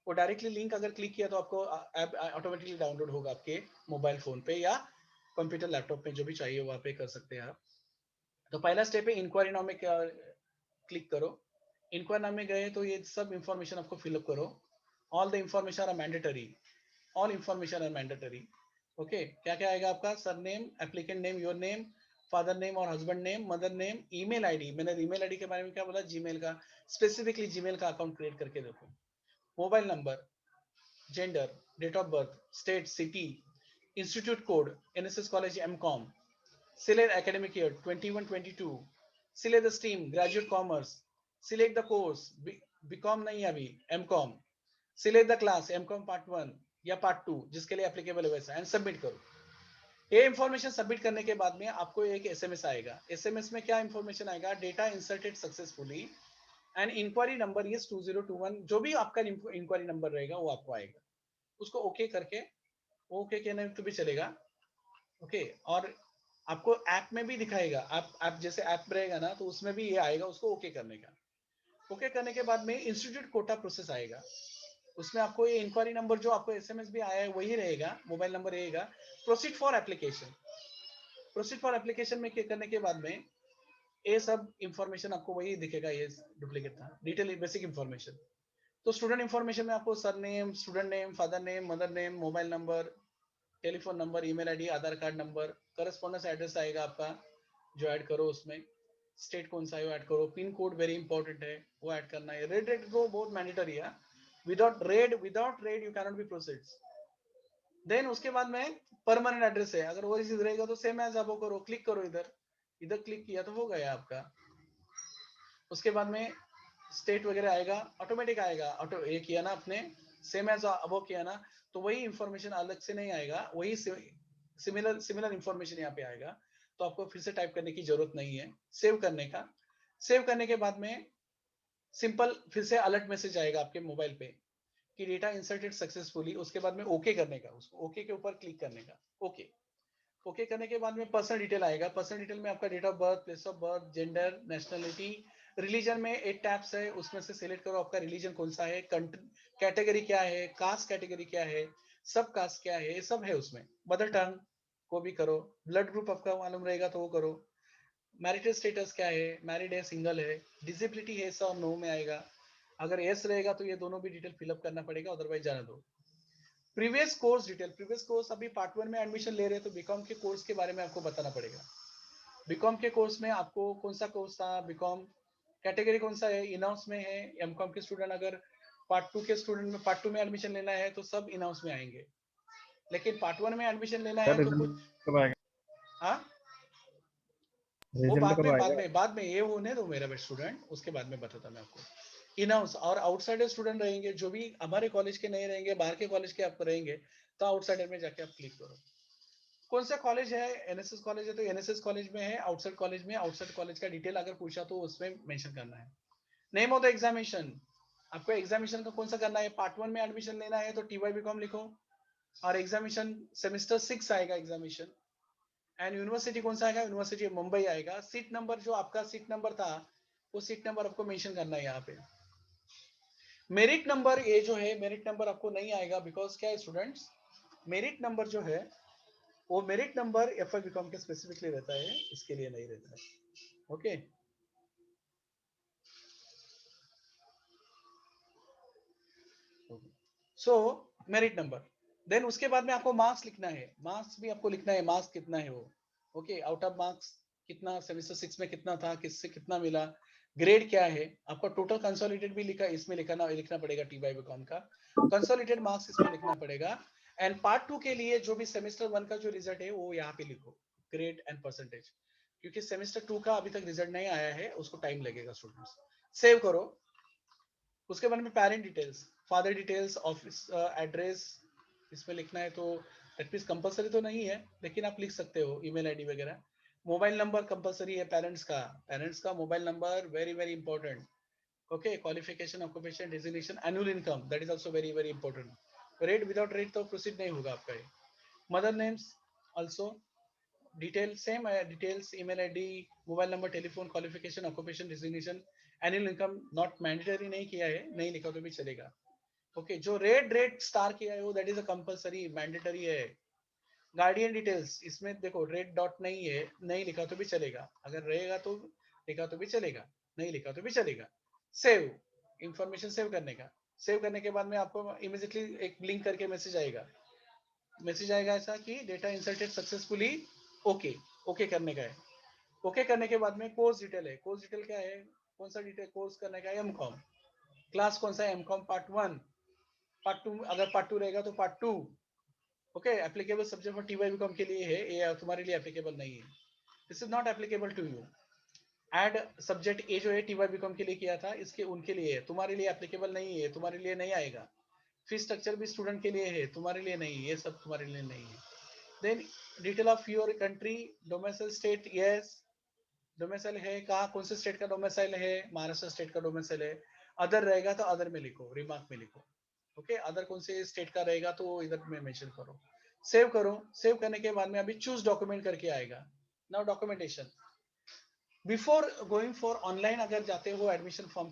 वो डायरेक्टली लिंक अगर क्लिक किया तो आपको ऐप ऑटोमेटिकली डाउनलोड होगा आपके मोबाइल फोन पे या कंप्यूटर लैपटॉप पे, जो भी चाहिए वहाँ पे कर सकते हैं आप। तो पहला स्टेप है इंक्वायरी नाउ में क्लिक करो। इंक्वायरी नाउ में गए तो ये सब इंफॉर्मेशन आपको फिलअप करो। All the information are mandatory, all information are mandatory. Okay, क्या क्या आएगा आपका? Surname, applicant name, your name, father name और husband name, mother name, email ID. मैंने ईमेल आईडी के बारे में क्या बोला? जीमेल का, स्पेसिफिकली जीमेल का अकाउंट क्रिएट करके देखो। Mobile number, gender, date of birth, state, city, institute code, NSS college MCom, select academic year 21-22, select the stream graduate commerce, select the course BCom नहीं अभी MCom, select the class MCom part 1 या part 2 जिसके लिए applicable है वैसा, and submit करो। ये information submit करने के बाद में आपको एक एसएमएस आएगा। एसएमएस में क्या इंफॉर्मेशन आएगा? Data inserted successfully and enquiry number is 2021। जो भी आपका इंक्वायरी नंबर रहेगा वो आपको आएगा, उसको ओके करके, ओके कहने तो भी चलेगा। ओके, और आपको ऐप में भी दिखाएगा, आप जैसे ऐप रहेगा ना तो उसमें भी ये आएगा, उसको ओके करने का। ओके करने के बाद में इंस्टीट्यूट कोटा प्रोसेस आएगा, उसमें आपको ये इंक्वायरी नंबर जो आपको एसएमएस भी आया है वही रहेगा, मोबाइल नंबर रहेगा। Proceed for application, proceed for application में करने के बाद में ये सब इंफॉर्मेशन आपको वही दिखेगा, ये डुप्लीकेट था, डिटेल बेसिक इंफॉर्मेशन। तो स्टूडेंट इंफॉर्मेशन में आपको surname, student name, father name, mother name, mobile number, telephone number, email ID, Aadhaar card number, correspondence address आएगा आपका जो ऐड करो उसमें, स्टेट कौन सा है वो ऐड करो, पिन कोड वेरी इंपॉर्टेंट है वो ऐड करना है। रेड रेड को बहुत मैंडेटरी है, without red you cannot be proceed. Then उसके बाद में परमानेंट एड्रेस है, अगर वो चीज रहेगा तो सेम एज अब करो, क्लिक करो इधर, इधर क्लिक किया तो हो गया आपका। उसके बाद में स्टेट वगैरह आएगा, ऑटोमेटिक आएगा, ऑटो ये किया ना आपने, सेम एज अबव किया ना, तो वही इंफॉर्मेशन अलग से नहीं आएगा, वही सिमिलर इंफॉर्मेशन यहाँ पे आएगा। तो आपको फिर से टाइप करने की जरूरत नहीं है। सेव करने का, सेव करने के बाद में सिंपल फिर से अलर्ट मैसेज आएगा आपके मोबाइल पे कि डेटा इंसर्टेड सक्सेसफुली। उसके बाद में ओके करने का, उसको ओके के ऊपर क्लिक करने का। ओके ओके करने के बाद में पर्सनल डिटेल आएगा। पर्सनल डिटेल में आपका date of birth, place of birth, gender, nationality, religion में 8 टैब्स है, उसमें से सिलेक्ट करो आपका रिलीजन कौन सा है, कंट्री, कैटेगरी क्या है, कास्ट कैटेगरी क्या है, सब कास्ट क्या है, ये सब है उसमें। मदर टंग को भी करो, ब्लड ग्रुप आपका मालूम रहेगा तो वो करो, मैरिटल स्टेटस क्या है, मैरिड है, सिंगल है, डिसेबिलिटी है, और नो में आएगा। अगर यस रहेगा तो ये दोनों भी डिटेल फिलअप करना पड़ेगा, अदरवाइज जाने दो। Previous course detail, previous course अभी पार्ट 1 में एडमिशन ले रहे हैं तो बीकॉम के कोर्स के बारे में आपको बताना पड़ेगा। बीकॉम के कोर्स में आपको कौन सा कोर्स था, बीकॉम कैटेगरी कौन सा है, इन हाउस में है। एमकॉम के स्टूडेंट अगर पार्ट 2 के स्टूडेंट में पार्ट 2 में एडमिशन लेना है तो सब इन हाउस में आएंगे, लेकिन पार्ट 1 में एडमिशन लेना सर है तो रिजल्ट कुछ, कब आएगा? हाँ वो रिजल्ट कब आएगा? बाद में ये होने दो मेरा स्टूडेंट, उसके बाद में बताता मैं आपको। इन हाउस और आउटसाइडर स्टूडेंट रहेंगे, जो भी हमारे कॉलेज के नहीं रहेंगे, बाहर के कॉलेज के आप रहेंगे, तो आउटसाइडर में जाके आप क्लिक करो। कौन सा कॉलेज है, एनएसएस कॉलेज है तो एनएसएस कॉलेज में है। आउटसाइड कॉलेज में आउटसाइड कॉलेज का डिटेल अगर पूछा तो उसमें मेंशन करना है। नेम ऑफ द एग्जामिनेशन, आपको एग्जामिनेशन का कौन सा करना है, पार्ट 1 में एडमिशन लेना है तो टीवाई बीकॉम लिखो, और एग्जामिनेशन सेमेस्टर 6 आएगा एग्जामिनेशन। एंड यूनिवर्सिटी कौन सा आएगा, यूनिवर्सिटी मुंबई आएगा। सीट नंबर जो आपका सीट नंबर था वो सीट नंबर आपको मेंशन करना है यहाँ पे। मेरिट नंबर, ये जो है मेरिट नंबर आपको नहीं आएगा, बिकॉज क्या है स्टूडेंट्स, मेरिट नंबर जो है वो मेरिट नंबर एफ बीकॉम के स्पेसिफिकली रहता है, इसके लिए नहीं रहता है। Okay so merit number, then उसके बाद में आपको मार्क्स लिखना है। मार्क्स भी आपको लिखना है, मार्क्स कितना है वो। ओके आउट ऑफ मार्क्स कितना, सेमेस्टर 6 में कितना था, किससे कितना मिला, ग्रेड क्या है आपका, टोटल कंसोलिडेटेड भी लिखा इसमें लिखना पड़ेगा। टी वाई बीकॉम का कंसोलिडेटेड मार्क्स इसमें लिखना पड़ेगा। एंड पार्ट 2 के लिए जो भी सेमेस्टर 1 का जो रिजल्ट है वो यहाँ पे लिखो, ग्रेड एंड परसेंटेज, क्योंकि सेमेस्टर 2 का अभी तक रिजल्ट नहीं आया है, उसको टाइम लगेगा स्टूडेंट्स। सेव करो। उसके बाद में parent details, father details, office address इसमें लिखना है, तो दैट मींस कंपलसरी तो नहीं है लेकिन आप लिख सकते हो, ईमेल आईडी वगैरह। मोबाइल नंबर कंपलसरी है पेरेंट्स का mobile number very very important. Okay qualification, occupation, designation, annual income, that is also very very important. Rate, without rate तो प्रोसीड नहीं होगा आपका ये। Mother names also detail same है, details email ID, mobile number, telephone, qualification, occupation, designation, annual income not mandatory नहीं किया है, नहीं लिखा तो भी चलेगा। ओके जो रेड स्टार किया है वो that is a compulsory mandatory है। गार्डियन डिटेल्स इसमें देखो रेड डॉट नहीं है, नहीं लिखा तो भी चलेगा, अगर रहेगा तो लिखा तो भी चलेगा, नहीं लिखा तो भी चलेगा। सेव, इंफॉर्मेशन सेव करने का। सेव करने के बाद में आपको इमीडिएटली एक ब्लिंक करके मैसेज आएगा ऐसा कि data inserted successfully. Okay okay करने का है। ओके करने के बाद में कोर्स डिटेल है। कोर्स डिटेल क्या है, कौन सा डिटेल कोर्स करने का है, एमकॉम। क्लास कौन सा है, एमकॉम पार्ट 1, पार्ट 2 अगर पार्ट 2 रहेगा तो part 2। Okay applicable subject for TY BCom के लिए है, ये तुम्हारे लिए एप्लीकेबल नहीं है, this is not applicable to you. Add subject A जो है टीवाई बीकॉम के लिए किया था, इसके उनके लिए है, तुम्हारे लिए एप्लीकेबल नहीं है, तुम्हारे लिए नहीं आएगा। फीस स्ट्रक्चर भी स्टूडेंट के लिए है, तुम्हारे लिए नहीं, ये सब तुम्हारे लिए नहीं है। Then detail of your country, domicile state, yes domicile है, कहाँ कौन से स्टेट का डोमिसाइल है, महाराष्ट्र स्टेट का डोमिसाइल है। अदर रहेगा तो अदर में लिखो, रिमार्क में लिखो। ओके अदर कौन से स्टेट का रहेगा तो इधर में मेंशन करो। सेव करो। सेव करने के बाद में अभी चूज डॉक्यूमेंट करके आएगा। Now documentation, before going for online अगर जाते हो एडमिशन फॉर्म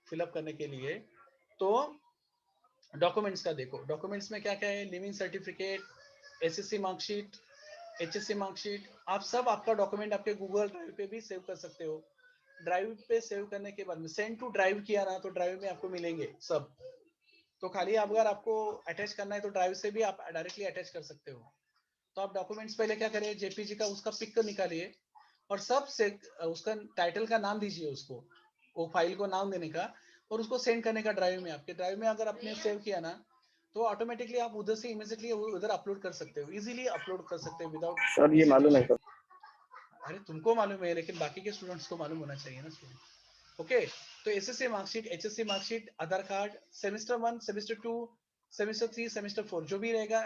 फिलअप करने के लिए, तो डॉक्यूमेंट्स का देखो। डॉक्यूमेंट्स में क्या क्या है, leaving certificate, SSC marksheet, HSC marksheet, आप सब आपका डॉक्यूमेंट आपके गूगल ड्राइव पे भी सेव कर सकते हो। ड्राइव पे सेव करने के बाद में सेंड टू ड्राइव किया ना तो ड्राइव में आपको मिलेंगे सब। तो खाली अगर आपको अटैच करना है तो ड्राइव से भी आप डायरेक्टली अटैच कर सकते हो। तो आप डॉक्यूमेंट्स पहले क्या करिए, जेपीजी का उसका पिक निकालिए और सब से उसका टाइटल का नाम दीजिए उसको, वो फाइल को नाम देने का, और उसको सेंड करने का ड्राइव में। आपके ड्राइव में अगर आपने सेव किया ना तो ऑटोमेटिकली आप उधर से इमीडिएटली उधर अपलोड कर सकते हो, इजीली अपलोड कर सकते हो विदाउट। सर ये मालूम है सर। अरे तुमको मालूम है लेकिन बाकी के स्टूडेंट्स को मालूम होना चाहिए ना स्टूडेंट। ओके तो SSC marksheet, HSC marksheet, Aadhaar card, semester 1, semester 2, semester 3, semester 4 जो भी रहेगा,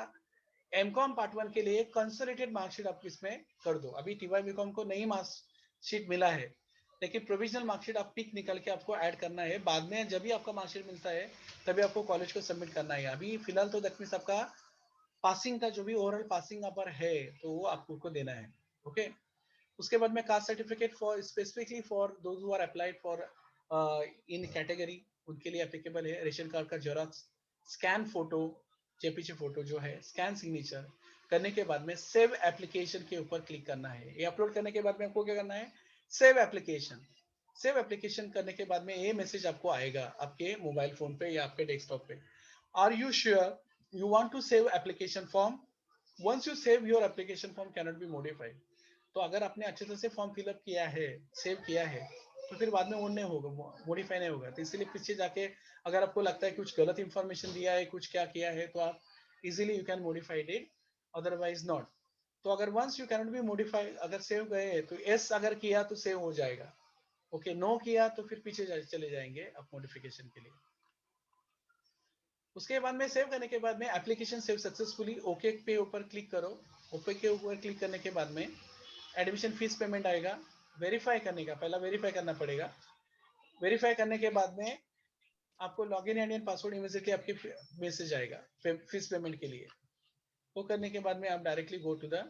एमकॉम पार्ट 1 के लिए कंसोलिडेटेड मार्कशीट आप इसमें कर दो। अभी टीवाई बीकॉम को नई मार्कशीट मिला है, लेकिन प्रोविजनल मार्कशीट आप पिक निकल के आपको ऐड करना है। बाद में जब भी आपका मार्कशीट मिलता है तभी आपको कॉलेज को सबमिट करना है। अभी फिलहाल तो दैट मींस आपका पासिंग का जो भी ओवरऑल पासिंग नंबर है तो वो आपको देना है। ओके, उसके बाद में caste certificate for specifically for those who are applied for in category, उनके लिए एप्लीकेबल है। रेशन कार्ड का xerox, scan photo, JPG photo जो है, स्कैन सिग्नेचर करने के बाद में सेव एप्लीकेशन के ऊपर क्लिक करना है। ये अपलोड करने के बाद में आपको क्या करना है, सेव एप्लीकेशन। सेव एप्लीकेशन करने के बाद में ये मैसेज आपको आएगा आपके मोबाइल फोन पे या आपके डेस्कटॉप पे, are you sure you want to save application form? Once you save, your application form cannot be modified. तो अगर आपने अच्छे तरह से फॉर्म फिलअप किया है, सेव किया है, तो फिर बाद में वो नहीं होगा, मॉडिफाई नहीं होगा। तो इसीलिए पीछे जाके अगर आपको लगता है कुछ गलत इंफॉर्मेशन दिया है, कुछ क्या किया है, तो आप easily you can modify it, otherwise not. तो अगर once you cannot be modify, अगर सेव गए तो यस अगर किया तो सेव हो जाएगा, ओके, नो किया तो फिर पीछे चले जाएंगे आप मॉडिफिकेशन के लिए। उसके बाद में सेव करने के बाद में एप्लीकेशन सेव सक्सेसफुली, ओके पे ऊपर क्लिक करो। ओके के ऊपर क्लिक करने के बाद में एडमिशन फीस पेमेंट आएगा। वेरीफाई करने का, पहला वेरीफाई करना पड़ेगा। वेरीफाई करने के बाद में आपको लॉगिन एंड पासवर्ड इमीडिएटली आपके मैसेज आएगा फीस पेमेंट के लिए। वो करने के बाद में आप directly go to the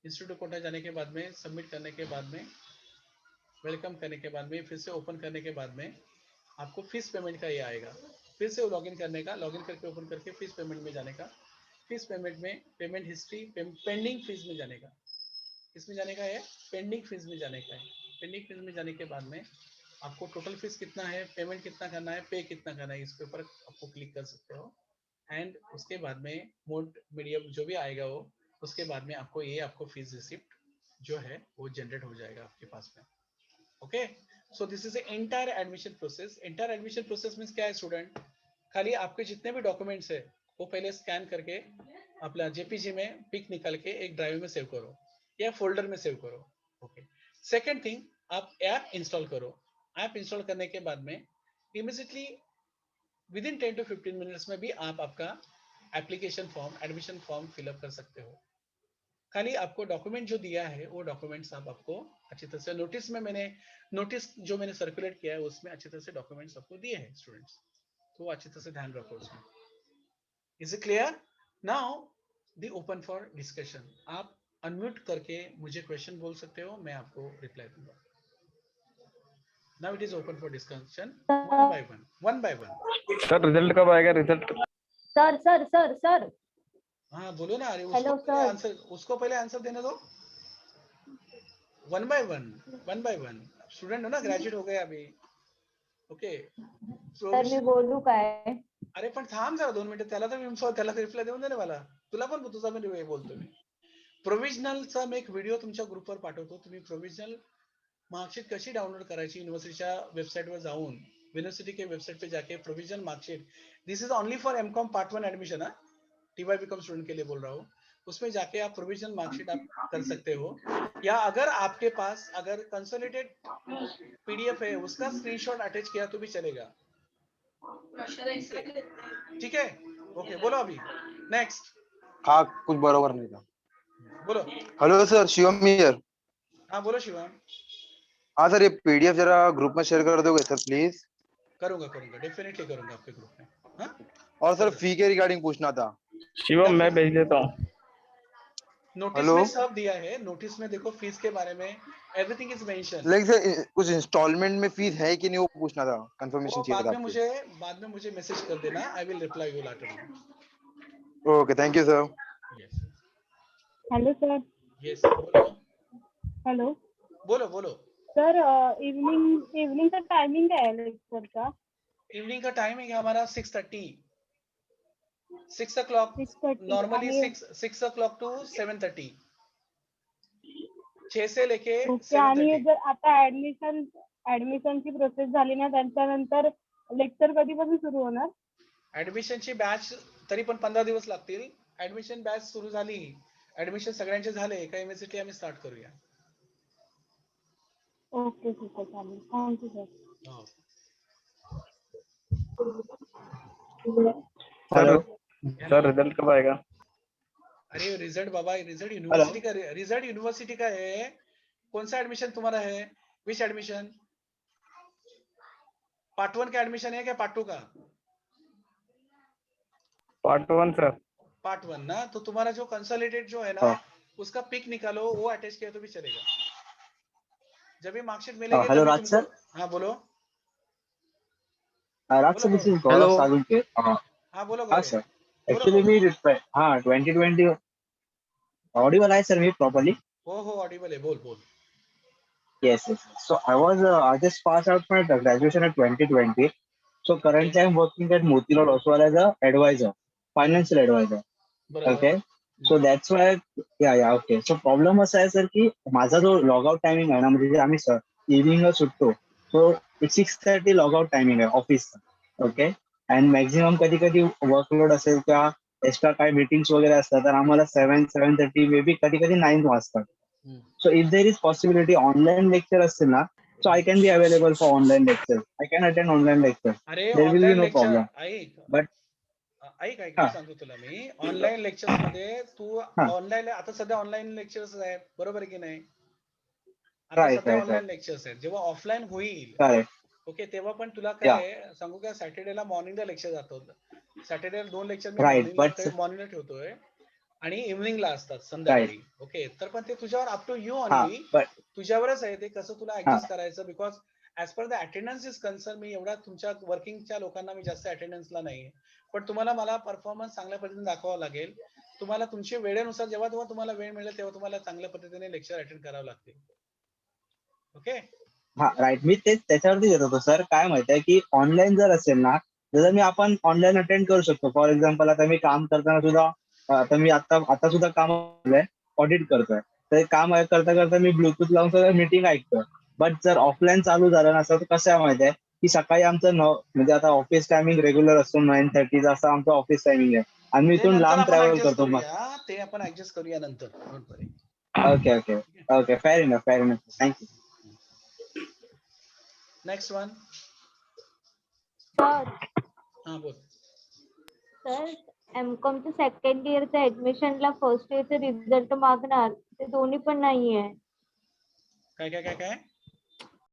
institute quota, जाने के बाद में सबमिट करने के बाद में वेलकम करने के बाद में फिर से ओपन करने के बाद में आपको फीस पेमेंट का ये आएगा। फिर से लॉगिन करने का, लॉगिन करके ओपन करके फीस पेमेंट में जाने का। फीस पेमेंट में पेमेंट हिस्ट्री, पेंडिंग फीस में जाने का, इसमें जाने का है, पेंडिंग फीस में जाने का है। पेंडिंग फीस में जाने के बाद में आपको टोटल फीस कितना है, पेमेंट कितना करना है, पे कितना करना है, इसके ऊपर आपको क्लिक कर सकते हो। एंड उसके बाद में मोड मीडियम जो भी आएगा वो, उसके बाद में आपको ये आपको फीस रिसिप्ट जो है वो जनरेट हो जाएगा आपके पास में। Okay, so this is entire admission process. Entire admission process means क्या है स्टूडेंट, खाली आपके जितने भी डॉक्यूमेंट्स है वो पहले स्कैन करके अपना जेपीजी में पिक निकाल के एक ड्राइव में सेव करो या फोल्डर में सेव करो। ओके, सेकंड थिंग, आप ऐप इंस्टॉल करो। ऐप इंस्टॉल करने के बाद में immediately with in 10 to 15 minutes में भी आप आपका application form, admission form fill up कर सकते हो। खाली आपको डॉक्यूमेंट जो दिया है वो डॉक्यूमेंट्स आप आपको अच्छी तरह से, नोटिस में मैंने नोटिस जो मैंने सर्कुलेट किया है उसमें अच्छी तरह से डॉक्यूमेंट्स आपको दिए हैं स्टूडेंट्स, तो अच्छी तरह से ध्यान रखो उसमें। Is it clear? Now the open for discussion. आप अनम्यूट करके मुझे क्वेश्चन बोल सकते हो, मैं आपको रिप्लाई दूंगा। Now it is open for discussion, one by one. Sir result कब आएगा? Result sir sir sir sir हाँ बोलो ना, अरे हेलो उसको पहले आंसर देने दो। वन बाय वन स्टूडेंट हो ना, ग्रेजुएट हो गए अभी। ओके, सर मी बोलू काय? अरे पण थांब जरा 2 मिनिटं, त्याला तर रिप्लाय देऊन दे ना मला, तुला पण तुझा पण वेळ बोलतो मी। प्रोविजनलचा मी एक व्हिडिओ तुमच्या ग्रुपवर पाठवतो, तुम्ही प्रोविजनल मार्कशीट कशी डाउनलोड करायची युनिव्हर्सिटीच्या वेबसाईटवर जाऊन, यूनिवर्सिटी के वेबसाइट पे जाके provisional marksheet, this is only for MCom part 1 admission है, टीवाई बीकॉम स्टूडेंट के लिए बोल रहा हूँ। उसमें जाके आप प्रोविजनल मार्कशीट आप कर सकते हो, या अगर आपके पास अगर कंसोलिडेटेड पीडीएफ है उसका स्क्रीनशॉट अटैच किया तो भी चलेगा। ठीक है, ओके, बोलो अभी नेक्स्ट। हाँ कुछ बरोबर नहीं था। बोलो। Hello sir, Shivam here. हाँ बोलो शिवम। हाँ सर, ये पीडीएफ जरा ग्रुप में शेयर कर दोगे सर प्लीज? करूंगा डेफिनेटली करूंगा आपके ग्रुप में। हाँ, और सर फी के रिगार्डिंग पूछना था। शिवम मैं भेज देता हूँ। Notice hello? में सब दिया है, नोटिस में देखो फीस के बारे में एवरीथिंग इज मेंशन। लेकिन सर कुछ इंस्टॉलमेंट में फीस है कि नहीं वो पूछना था, कंफर्मेशन वो चाहिए था आपसे। बाद में मुझे मैसेज कर देना, I will reply you later. Okay, thank you sir. Yes hello sir. Yes, बोलो हेलो बोलो बोलो। सर, इवनिंग का टाइमिंग क्या है लेक्चर का? इवनिंग का टाइमिंग है हमारा 6:30, 6 o'clock, 6:30 नॉर्मली आणि 6 o'clock to 7:30, 6 से लेके ओके, आणि 7:30। जर आता ऍडमिशनची प्रोसेस झाली ना त्याच्यानंतर लेक्चर कधीपासून सुरू होणार? ऍडमिशनची बॅच तरी पण 15 दिवस लागतील। ऍडमिशन बॅच सुरू झाली, ऍडमिशन सगळ्यांचे झाले का इमिजिएटली आम्ही स्टार्ट करूया। ओके ठीक आहे, चालेल, थँक्यू सर. हो। Sir hello? सर रिजल्ट कब आएगा? अरे रिजल्ट बाबा, रिजल्ट यूनिवर्सिटी का है. कौन सा एडमिशन तुम्हारा है? विच एडमिशन? पार्ट 1 का एडमिशन है क्या पार्ट 2 का? Part 1 sir. पार्ट 1 ना, तो तुम्हारा जो कंसोलिडेट जो है ना, हाँ. उसका पिक निकालो, वो अटैच किया तो भी चलेगा. जब भी मार्कशीट मिलेगी हेलो तभी राज सर. तुमको. हाँ बोलो. राज सर, बोलो, दिस इज बोलो. गौरव सालुंके. हाँ बोलो हाँ गौरव. सर. बोलो ऍक्च्युली गौरव. मी हाँ 2020 ऑडिबल आहे सर मी प्रॉपरली. हो ऑडिबल आहे. बोल बोल. Yes, yes. So I just passed out my graduation at 2020. So currently I'm working at Motilal Oswal as a advisor, financial advisor. बरोबर. Okay. So that's why, okay. So problem असा आहे sir की माझा जो log out timing आहे ना, म्हणजे जे आम्ही सर इव्हिनिंगला सुटतो, so 6:30 लॉग आउट टायमिंग आहे ऑफिसचा. ओके. अँड मॅक्झिमम कधी कधी वर्कलोड असेल किंवा एक्स्ट्रा काय मीटिंग्स वगैरे असतात तर आम्हाला 7:30 मे बी कधी कधी 9 वाजतात. So if there is possibility online lecture असतील ना, so I can be available for online lectures. I can attend online lectures. अरे There will be online no lecture problem. ऐक. But ऐक हा. मी सांगतो तुला. मी ऑनलाईन लेक्चर्स मध्ये तू हा. ऑनलाईन आता सध्या ऑनलाईन लेक्चर्स आहेत, बरोबर आहे की नाही? आता Right, सध्या right, ऑनलाईन right. लेक्चर्स आहेत. जेव्हा ऑफलाईन होईल, Correct. ओके, तेव्हा पण तुला Yeah. काय सांगू का, सॅटर्डेला मॉर्निंगला लेक्चर जातो. सॅटर्डेला 2 लेक्चर मी Right. But मॉर्निंगला ठेवतोय आणि इव्हनिंगला असतात right. संध्याकाळी. ओके, तर पण ते तुझ्यावर अप टू यू हा. ऑनली. But तुझ्यावरच आहे ते कसं तुला हा. ऍडजस्ट करायचं. Because as per the attendance is concern, मी एवढा तुमच्या वर्किंगच्या लोकांना मी जास्त अटेंडन्सला नाही. पण तुम्हाला मला परफॉर्मन्स चांगल्या पद्धतीने दाखवावा लागेल. तुम्हाला तुमच्या वेळेनुसार जेव्हा तुम्हाला वेळ मिळेल तेव्हा तुम्हाला चांगल्या पद्धतीने लेक्चर अटेंड करावं लागते. ओके. हा राईट. मी तेच त्याच्यावरती येत होतो सर. काय माहिती आहे की ऑनलाईन जर असेल ना, जसं मी आपण ऑनलाईन अटेंड करू शकतो. फॉर एक्झाम्पल आता मी काम करताना सुद्धा आता मी आता सुद्धा काम ऑडिट करतोय. तर काम करता करता मी ब्लूटूथ लावून सुद्धा मीटिंग ऐकतोय. बट जर ऑफलाईन चालू झालं नसतं तर कसं आहे माहिती आहे की सकाळी आमचं म्हणजे आता ऑफिस टायमिंग रेग्युलर असतो 9:30 असं आमचं ऑफिस टायमिंग आहे. आणि मी ते इथून नंतर लांब आपण ट्रॅव्हल ऍडजस्ट करतो मग. करूया. ते आपण ऍडजस्ट करूया नंतर. Don't worry. Okay okay okay. Fair enough. Thank you. Next one. Sir हा बोल. सर एमकॉमच्या सेकंड इयरच्या ऍडमिशनला फर्स्ट इयरचे रिझल्ट मागणार, ते दोन्ही पण नाहीये. काय काय काय काय